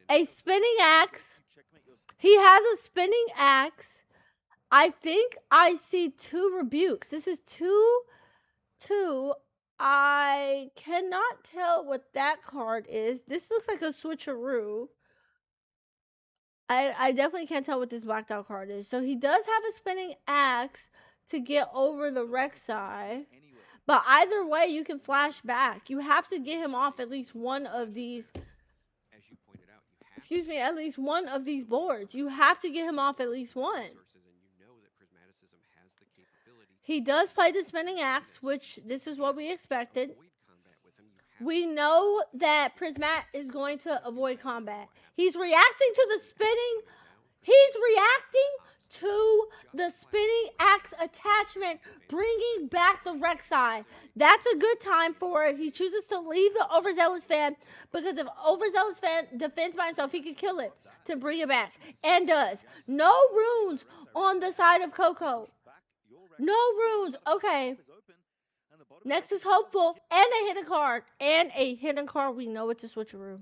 a spinning axe. He has a spinning axe. I think I see 2 rebukes. This is 2. I cannot tell what that card is. This looks like a switcheroo. I definitely can't tell what this blacked out card is. So he does have a spinning axe to get over the Rek'Sai. But either way, you can flash back. You have to get him off at least one of these. Excuse me, at least one of these boards. You have to get him off at least one. He does play the spinning axe, which this is what we expected. We know that Prismat is going to avoid combat. He's reacting to the spinning. He's reacting to the spinning axe attachment, bringing back the Rek'Sai. That's a good time for it. He chooses to leave the Overzealous fan because if Overzealous fan defends by himself, he can kill it to bring it back. And does. No runes on the side of Coco. No runes. Okay. Next is Hopeful and a hidden card. And a hidden card. We know it's a switcheroo.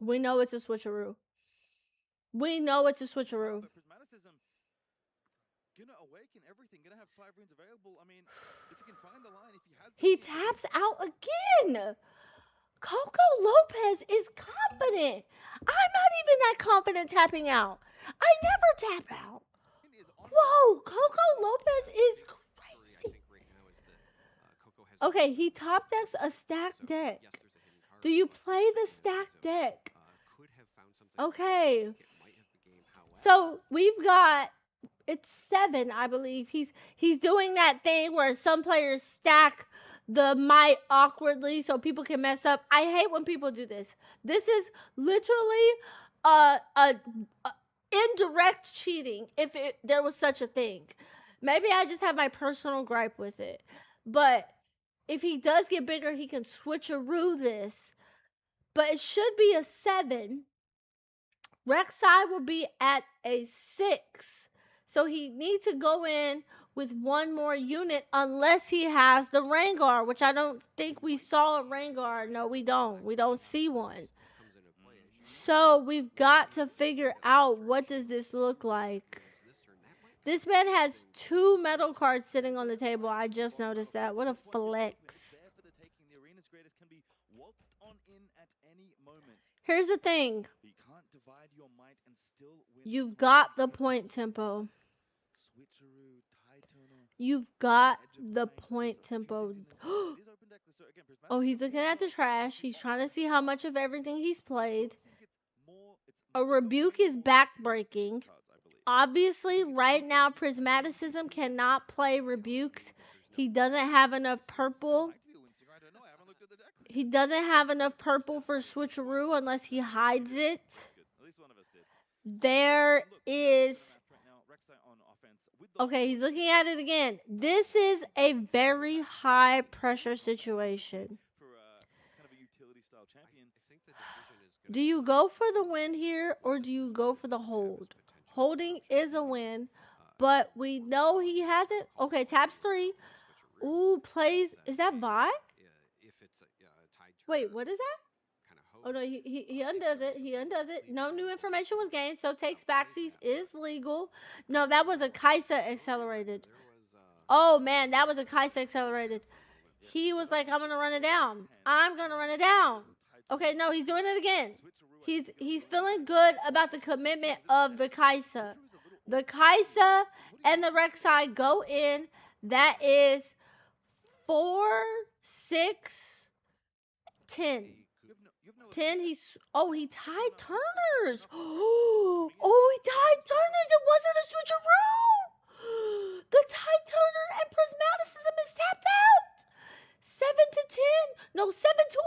We know it's a switcheroo. We know it's a switcheroo. He taps out again. Coco Lopez is confident. I'm not even that confident tapping out. I never tap out. Whoa, Coco Lopez is crazy. Okay, he top decks a stacked deck. Do you play the stacked deck? Okay. So we've got, it's 7, I believe. He's doing that thing where some players stack the might awkwardly so people can mess up. I hate when people do this. This is literally a indirect cheating, if there was such a thing. Maybe I just have my personal gripe with it. But if he does get bigger, he can switcheroo this. But it should be a 7. Rek'Sai will be at a 6. So he needs to go in with 1 more unit unless he has the Rengar, which I don't think we saw a Rengar. No, we don't. We don't see one. So we've got to figure out, what does this look like? This man has 2 metal cards sitting on the table. I just noticed that. What a flex. Here's the thing. You've got the point tempo. You've got the point tempo. Oh, he's looking at the trash. He's trying to see how much of everything he's played. A rebuke is backbreaking. Obviously, right now, Prismaticism cannot play rebukes. He doesn't have enough purple. He doesn't have enough purple for switcheroo unless he hides it. There is... Okay, he's looking at it again. This is a very high pressure situation. Do you go for the win here or do you go for the hold? Holding is a win, but we know he hasn't. Okay, taps 3. Ooh, plays. Is that Vi? Wait, what is that? Oh no, he undoes it. He undoes it. No new information was gained, so takes backsies is legal. No, that was a Kaisa accelerated. Oh man, that was a Kaisa accelerated. He was like, I'm gonna run it down. I'm gonna run it down. Okay, no, he's doing it again. He's feeling good about the commitment of the Kaisa. The Kaisa and the Rek'Sai go in. That is 4, 6, 10. 10, he tied Turners. Oh, he tied Turners. It wasn't a switcheroo. The tied Turner and Prismaticism is tapped out. 7 to 10. No, 7 to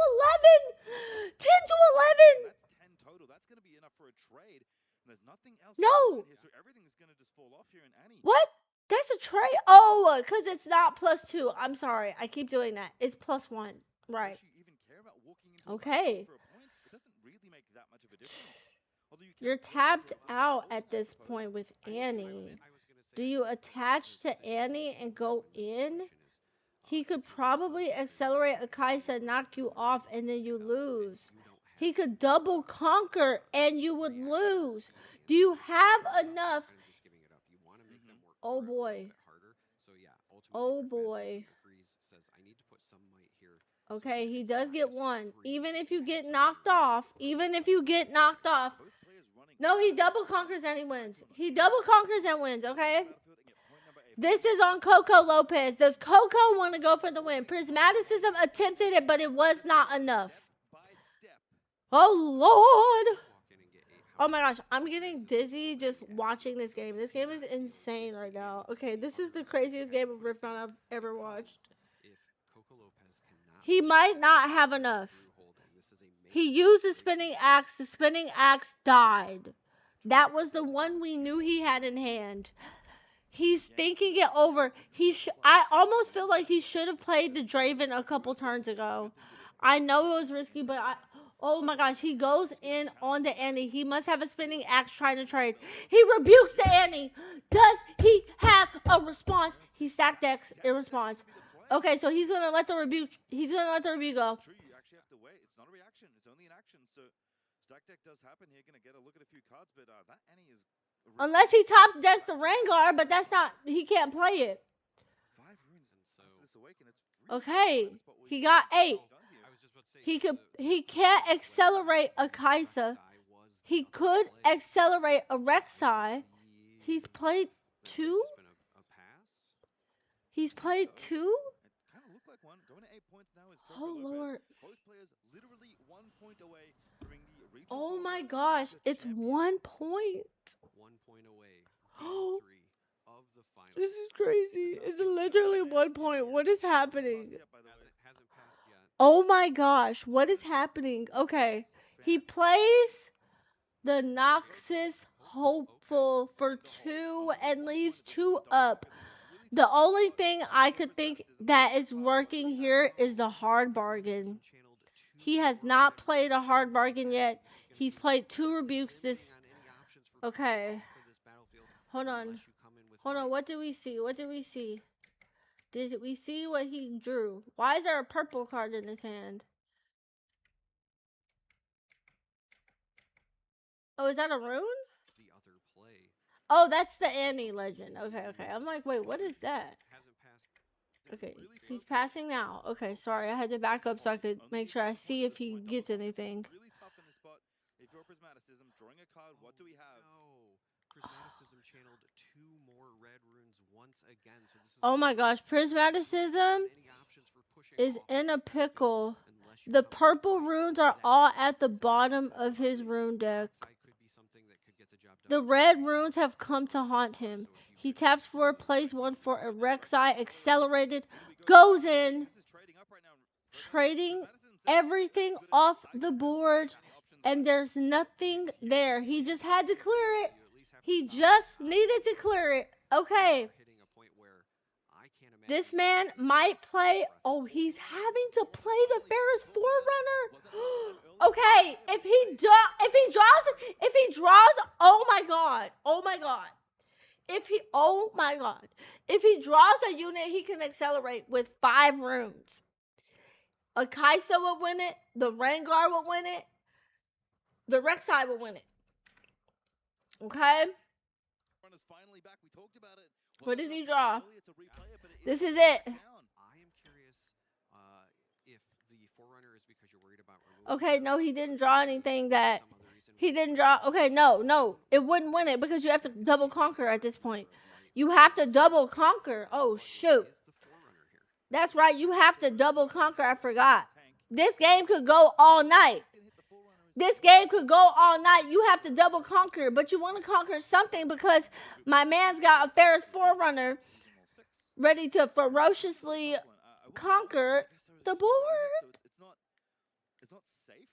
11. 10 to 11. That's 10 total. That's going to be enough for a trade. There's nothing else. No. Here, so everything's going to just fall off here in Annie. What? That's a trade? Oh, because it's not +2. I'm sorry. I keep doing that. It's +1. Right. Okay. You're tapped out at this point with Annie. Do you attach to Annie and go in? He could probably accelerate a Kaisa, knock you off, and then you lose. He could double conquer and you would lose. Do you have enough? Oh boy. Oh boy. Okay, he does get 1. Even if you get knocked off, no, he double conquers and he wins. He double conquers and wins, okay? This is on Coco Lopez. Does Coco want to go for the win? Prismaticism attempted it, but it was not enough. Oh, Lord. Oh, my gosh. I'm getting dizzy just watching this game. This game is insane right now. Okay, this is the craziest game of Riftbound I've ever watched. He might not have enough. He used the spinning axe. The spinning axe died. That was the one we knew he had in hand. He's thinking it over. I almost feel like he should have played the Draven a couple turns ago. I know it was risky, but oh my gosh, he goes in on the Annie. He must have a spinning axe trying to trade. He rebukes the Annie. Does he have a response? He stacked decks in response. Okay, so he's gonna let the rebuke. He's gonna let the rebuke go. You actually have to wait. It's not a reaction. It's only an action. So stack deck does happen here. Gonna get a look at a few cards, but that Annie is. Unless he top decks the Rengar, but that's not. He can't play it. 5 runes after this awaken. It's Okay, he got 8. He can't accelerate a Kaisa. He could accelerate a Rek'Sai. He's played 2. He's played 2. kind of looked like one. Going to 8 points now is Oh Lord. Both players literally 1 point away during the regional. Oh my gosh, it's 1 point. 1 point away. Oh. 3 of the final. This is crazy. It's literally 1 point. What is happening? Hasn't passed yet. Oh my gosh, what is happening? Okay, he plays the Noxus Hopeful for 2 and leaves 2 up. The only thing I could think that is working here is the hard bargain. He has not played a hard bargain yet. He's played 2 rebukes this. Okay. Hold on. Hold on. What did we see? What did we see? Did we see what he drew? Why is there a purple card in his hand? Oh, is that a rune? The other play. Oh, that's the Annie legend. Okay, okay. I'm like, wait, what is that? Hasn't passed. Okay, he's passing now. Okay, sorry. I had to back up so I could make sure I see if he gets anything. Really tough in this spot. If you're Prismaticism, drawing a card, what do we have? No. Prismaticism channeled 2 more red runes once again. So this is Oh my gosh, Prismaticism any options for pushing is in a pickle. unless you The come purple with runes are that all at the set bottom of of his rune deck. backside could be something that could get the job The done. red runes have come to haunt him. He taps 4, plays 1 for a Rek'Sai, accelerated, goes in, trading everything off the board, and there's nothing there. He just had to clear it. He just needed to clear it. Okay. This man might play. Oh, he's having to play the Ferris Forerunner. Okay, if he draws, oh my god, if he draws a unit, he can accelerate with 5 runes. A Kaisa would win it. The Rengar would win it. The Rek'Sai would win it. Okay. What did he draw? This is it. I am curious if the Forerunner is because you're worried about removing Okay, no, he didn't draw anything that some other reason. he didn't draw. Okay, no, it wouldn't win it because you have to double conquer at this point. You have to double conquer. Oh shoot, Is the Forerunner here? that's right. You have to double conquer. I forgot. This game could go all night. This game could go all night. You have to double conquer, but you want to conquer something because my man's got a Ferris Forerunner ready to ferociously conquer the board. It's not safe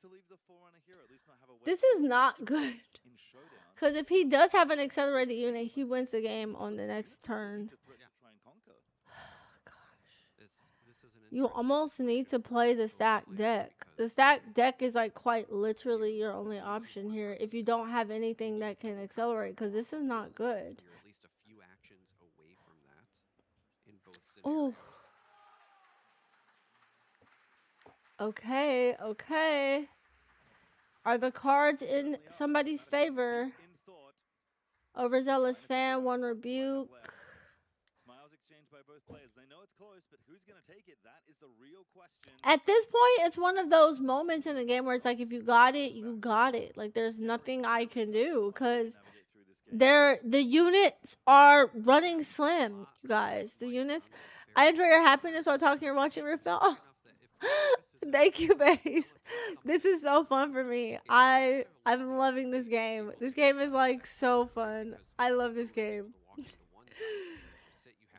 to leave the Forerunner here, at least not have a way This is not good. in showdown. Because if he does have an accelerated unit, he wins the game on the next turn. Try and conquer. This is an You interesting almost need to play the stack deck. The stack deck is like quite literally your only option here if you don't have anything that can accelerate, because this is not good. You're at least a few actions away from that in both Oh. scenarios. Okay. Are the cards in somebody's favor? In thought, Overzealous fan, 1 rebuke. smiles exchanged by both players. They know it's close, but who's going to take it? That is the real question. At this point, it's one of those moments in the game where it's like, if you got it, you got it. Like, there's nothing I can do because the units are running slim, you guys. The units. I enjoy your happiness while talking or watching Riftbound. Oh. Thank you, Base. This is so fun for me. I'm loving this game. This game is like so fun. I love this game.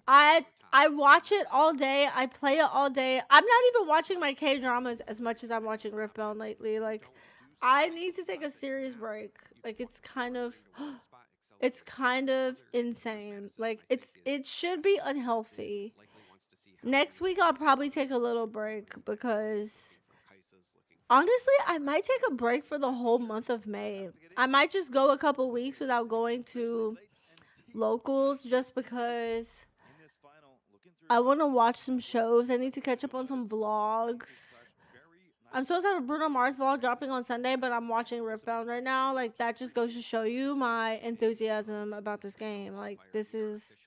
I watch it all day. I play it all day. I'm not even watching my K-dramas as much as I'm watching Riftbound lately. Like, I need to take a serious break. Like, it's kind of insane. Like, it should be unhealthy. Next week I'll probably take a little break because honestly, I might take a break for the whole month of May. I might just go a couple weeks without going to locals just because I want to watch some shows. I need to catch up on some vlogs. I'm supposed to have a Bruno Mars vlog dropping on Sunday, but I'm watching Riftbound right now. Like, that just goes to show you my enthusiasm about this game. Like, this is...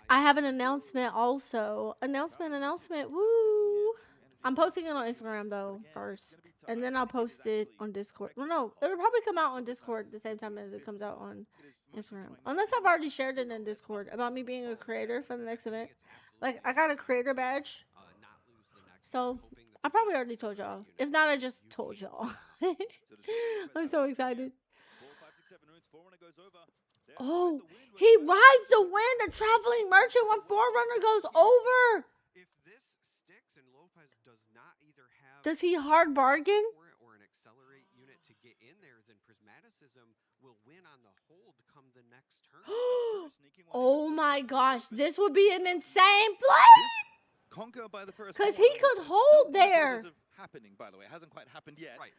I have an announcement also. Announcement. Woo! I'm posting it on Instagram, though, first. And then I'll post it on Discord. Well, no, it'll probably come out on Discord the same time as it comes out on Instagram. Unless I've already shared it in Discord about me being a creator for the next event. Like, I got a creator badge. So, I probably already told y'all. If not, I just told y'all. I'm so excited. Oh, he rides the wind, a traveling merchant when Forerunner goes over. If this sticks and Lopez does not either have Does he hard bargain? or an accelerate unit to get in there, then Prismaticism will win on the hold come the next turn. Oh my gosh, this would be an insane play. Conquer by the first. Because he could hold there. Happening, by the way, it hasn't quite happened yet. Right.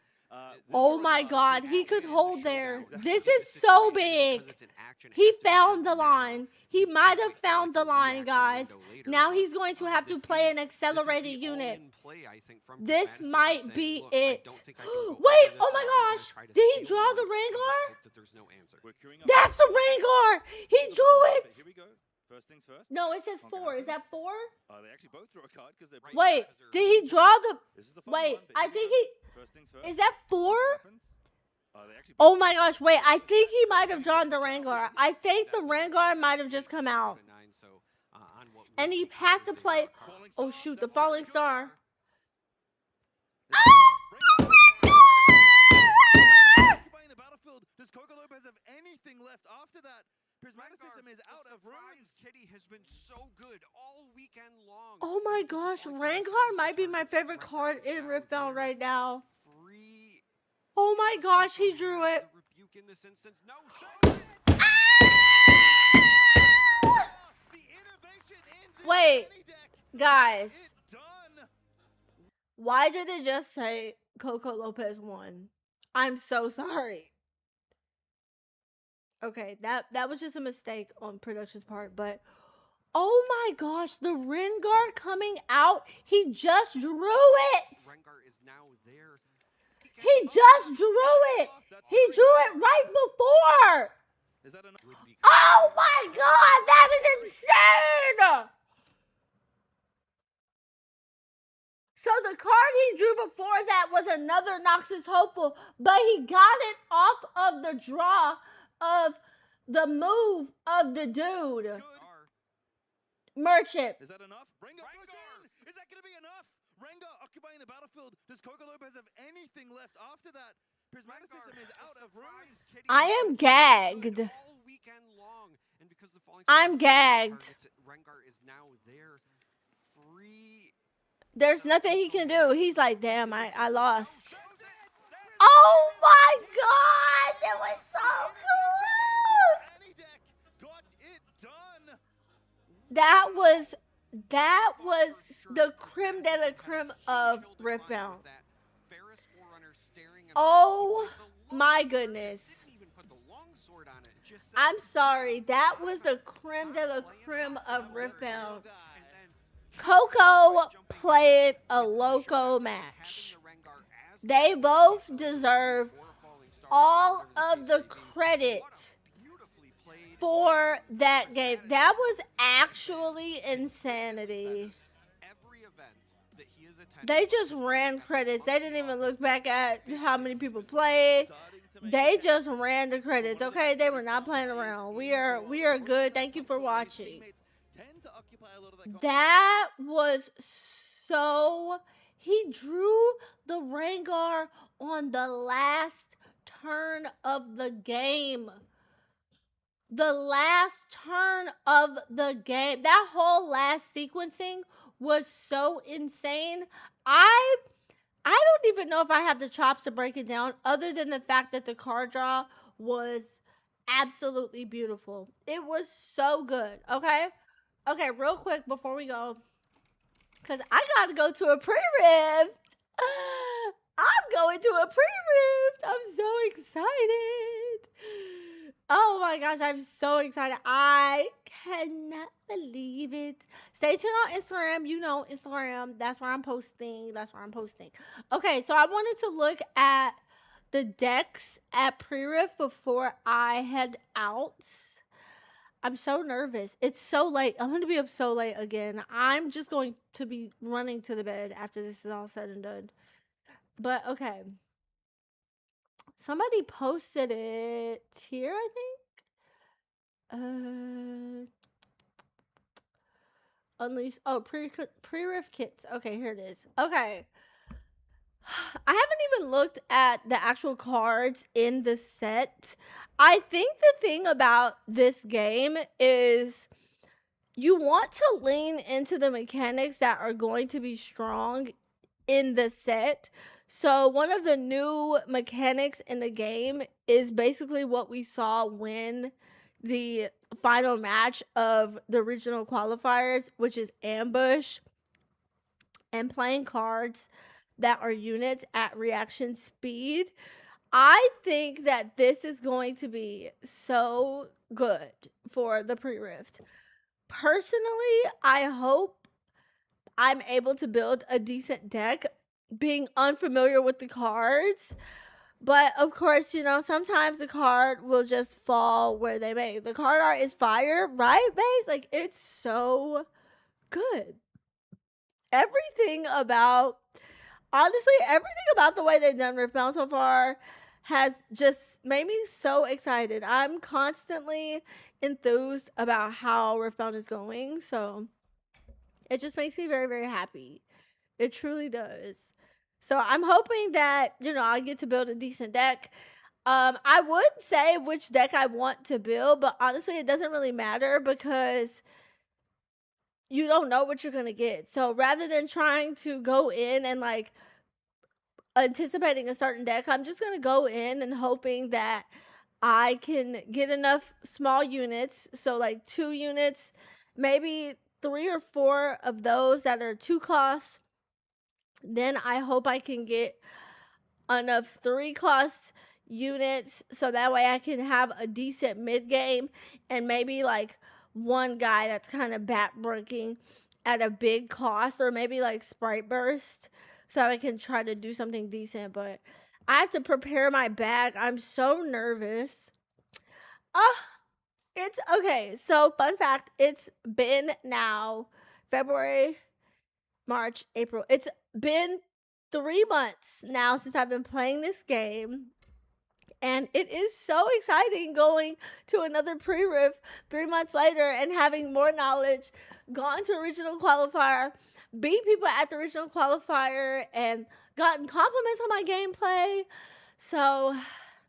Oh my god, he could hold there. This is so big. He found the line. He might have found the line, guys. Now he's going to have to play an accelerated unit. This might be it. Wait, oh my gosh. Did he draw the Rengar? That's the Rengar. He drew it. Here we go. First things first. No, it says 4. Is that 4? They actually both draw a card because they're. Wait, did he draw the... This is the fun Wait, one, but I here we think go. he... First things first. Is that 4? Happens. They actually Oh my gosh, wait, I think he might have drawn the Rengar. I think the Rengar might have just come out. on what And will he be has to the play. car. Oh shoot, the falling star. Occupying the battlefield. Does Coco Lopez have anything left after that? Prismaticism is out of range. Kitty has been so good all weekend long. Oh my gosh, Rengar might be my favorite card in Riftbound right now. Free. Oh my gosh, he drew it. The rebuke in this instance. No shot. Wait, guys, Done. why did it just say Coco Lopez won? I'm so sorry. Okay, that was just a mistake on production's part, but oh my gosh, the Rengar coming out, he just drew it. Rengar is now there. He just drew it. He drew it right before. Is that enough? Oh my god, that is insane! So the card he drew before that was another Noxus Hopeful, but he got it off of the draw of the move of the dude. Merchant. Is that enough? Rengar goes in. Is that going to be enough? Rengar occupying the battlefield. Does Coco Lopez have anything left after that? Prismaticism is out of range. I am gagged. All weekend long, and because the falling I'm gagged. Rengar is now there. Free. There's nothing he can do. He's like, damn, I lost. Oh my gosh, it was so close. Got it done. That was the creme de la creme of Riftbound. Oh my goodness. I'm sorry, that was the creme de la creme of Riftbound. Coco played a loco match. They both deserve all of the credit for that game. That was actually insanity. They just ran credits. They didn't even look back at how many people played. They just ran the credits. Okay, they were not playing around. We are good. Thank you for watching. That was so... He drew the Rengar on the last turn of the game. The last turn of the game. That whole last sequencing was so insane. I don't even know if I have the chops to break it down, other than the fact that the card draw was absolutely beautiful. It was so good. Okay, real quick before we go, because I got to go to a pre-rift. I'm going to a pre-rift. I'm so excited. Oh my gosh, I'm so excited. I cannot believe it. Stay tuned on Instagram. You know Instagram. That's where I'm posting. Okay, so I wanted to look at the decks at pre-rift before I head out. I'm so nervous. It's so late. I'm going to be up so late again. I'm just going to be running to the bed after this is all said and done. But, okay. Somebody posted it here, I think. Unleashed. Oh, pre-riff kits. Okay, here it is. Okay. I haven't even looked at the actual cards in the set. I think the thing about this game is you want to lean into the mechanics that are going to be strong in the set. So one of the new mechanics in the game is basically what we saw when the final match of the regional qualifiers, which is ambush and playing cards that are units at reaction speed. I think that this is going to be so good for the pre-rift. Personally, I hope I'm able to build a decent deck, being unfamiliar with the cards. But of course, you know, sometimes the card will just fall where they may. The card art is fire, right, babes? Like, it's so good. Honestly, everything about the way they've done Riftbound so far has just made me so excited. I'm constantly enthused about how Riftbound is going. So it just makes me very, very happy. It truly does. So I'm hoping that, I get to build a decent deck. I would say which deck I want to build, but honestly, it doesn't really matter because you don't know what you're going to get. So rather than trying to go in and like anticipating a certain deck, I'm just going to go in and hoping that I can get enough small units. So like 2 units, maybe 3 or 4 of those that are 2 costs. Then I hope I can get enough 3 cost units so that way I can have a decent mid game and maybe like one guy that's kind of backbreaking at a big cost, or maybe like Sprite Burst so I can try to do something decent. But I have to prepare my bag. I'm so nervous. It's okay. So fun fact, it's been now February, March, April. It's been 3 months now since I've been playing this game. And it is so exciting going to another pre-riff 3 months later and having more knowledge, gone to a regional qualifier, beat people at the regional qualifier, and gotten compliments on my gameplay. So,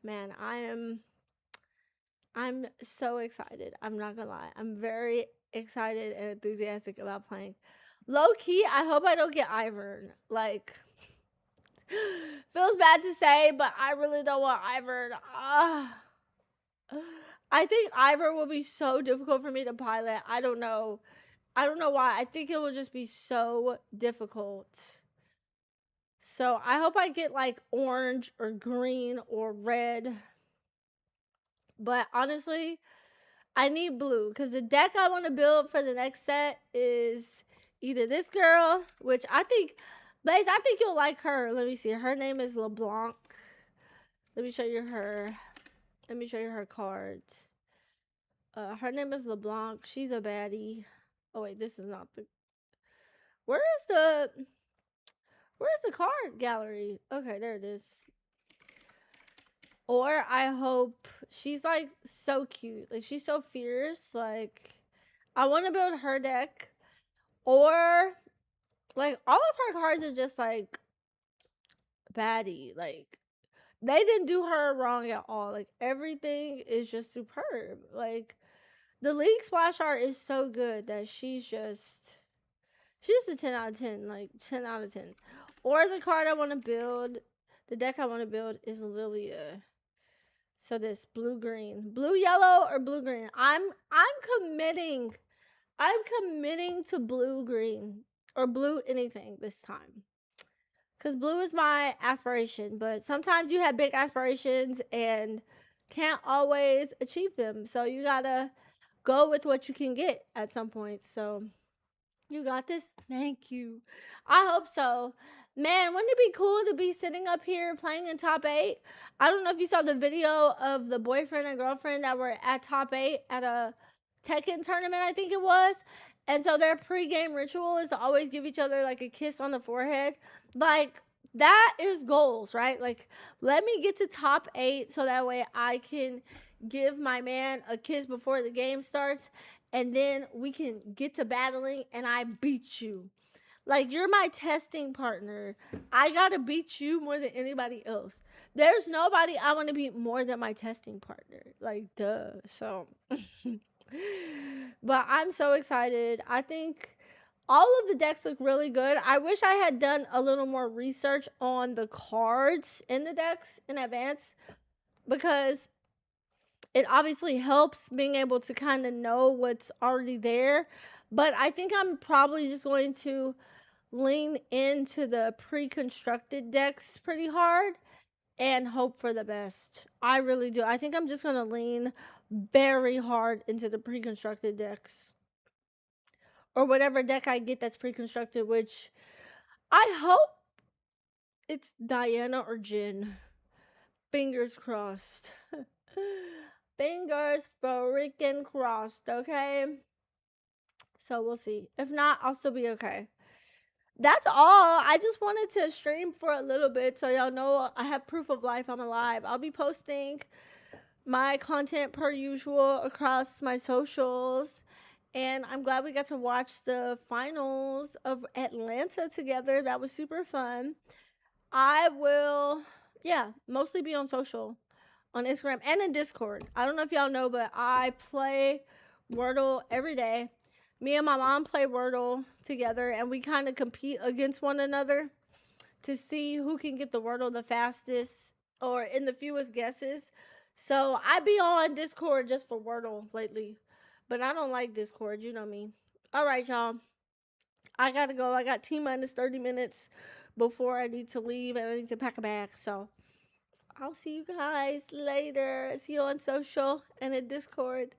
man, I'm so excited. I'm not gonna lie. I'm very excited and enthusiastic about playing. Low key, I hope I don't get Ivern. Like, feels bad to say, but I really don't want Ivern. I think Ivern will be so difficult for me to pilot. I don't know. I don't know why. I think it will just be so difficult. So I hope I get like orange or green or red. But honestly, I need blue because the deck I want to build for the next set is either this girl, which I think, Blaze, I think you'll like her. Let me see. Her name is LeBlanc. Let me show you her. Let me show you her cards. Her name is LeBlanc. She's a baddie. Oh wait, this is not the. Where's the card gallery? Okay, there it is. Or I hope she's like so cute. Like she's so fierce. Like I want to build her deck. Or like all of her cards are just like baddie. Like they didn't do her wrong at all. Like everything is just superb. Like the League splash art is so good that she's just a 10 out of 10. Like 10 out of 10. Or the card I want to build, the deck I want to build is Lilia. So this blue green, blue yellow or blue green. I'm committing to blue green or blue anything this time. Cause blue is my aspiration, but sometimes you have big aspirations and can't always achieve them. So you gotta go with what you can get at some point. So you got this? Thank you. I hope so. Man, wouldn't it be cool to be sitting up here playing in top 8? I don't know if you saw the video of the boyfriend and girlfriend that were at top 8 at a Tekken tournament, I think it was. And so their pre-game ritual is to always give each other like a kiss on the forehead. Like, that is goals, right? Like, let me get to top 8 so that way I can give my man a kiss before the game starts. And then we can get to battling and I beat you. Like, you're my testing partner. I gotta beat you more than anybody else. There's nobody I want to beat more than my testing partner. Like, duh. So, but I'm so excited. I think all of the decks look really good. I wish I had done a little more research on the cards in the decks in advance, because it obviously helps being able to kind of know what's already there. But I think I'm probably just going to lean into the pre-constructed decks pretty hard and hope for the best. I really do. I think I'm just going to lean very hard into the pre-constructed decks. Or whatever deck I get that's pre-constructed, which I hope it's Diana or Jin. Fingers crossed. Fingers freaking crossed, okay? So we'll see. If not, I'll still be okay. That's all. I just wanted to stream for a little bit so y'all know I have proof of life. I'm alive. I'll be posting my content per usual across my socials. And I'm glad we got to watch the finals of Atlanta together. That was super fun. I will, yeah, mostly be on social, on Instagram and in Discord. I don't know if y'all know, but I play Wordle every day. Me and my mom play Wordle together, and we kind of compete against one another to see who can get the Wordle the fastest or in the fewest guesses. So I be on Discord just for Wordle lately, but I don't like Discord, you know me. All right, y'all. I gotta go. I got T-minus 30 minutes before I need to leave, and I need to pack a bag. So I'll see you guys later. See you on social and in Discord.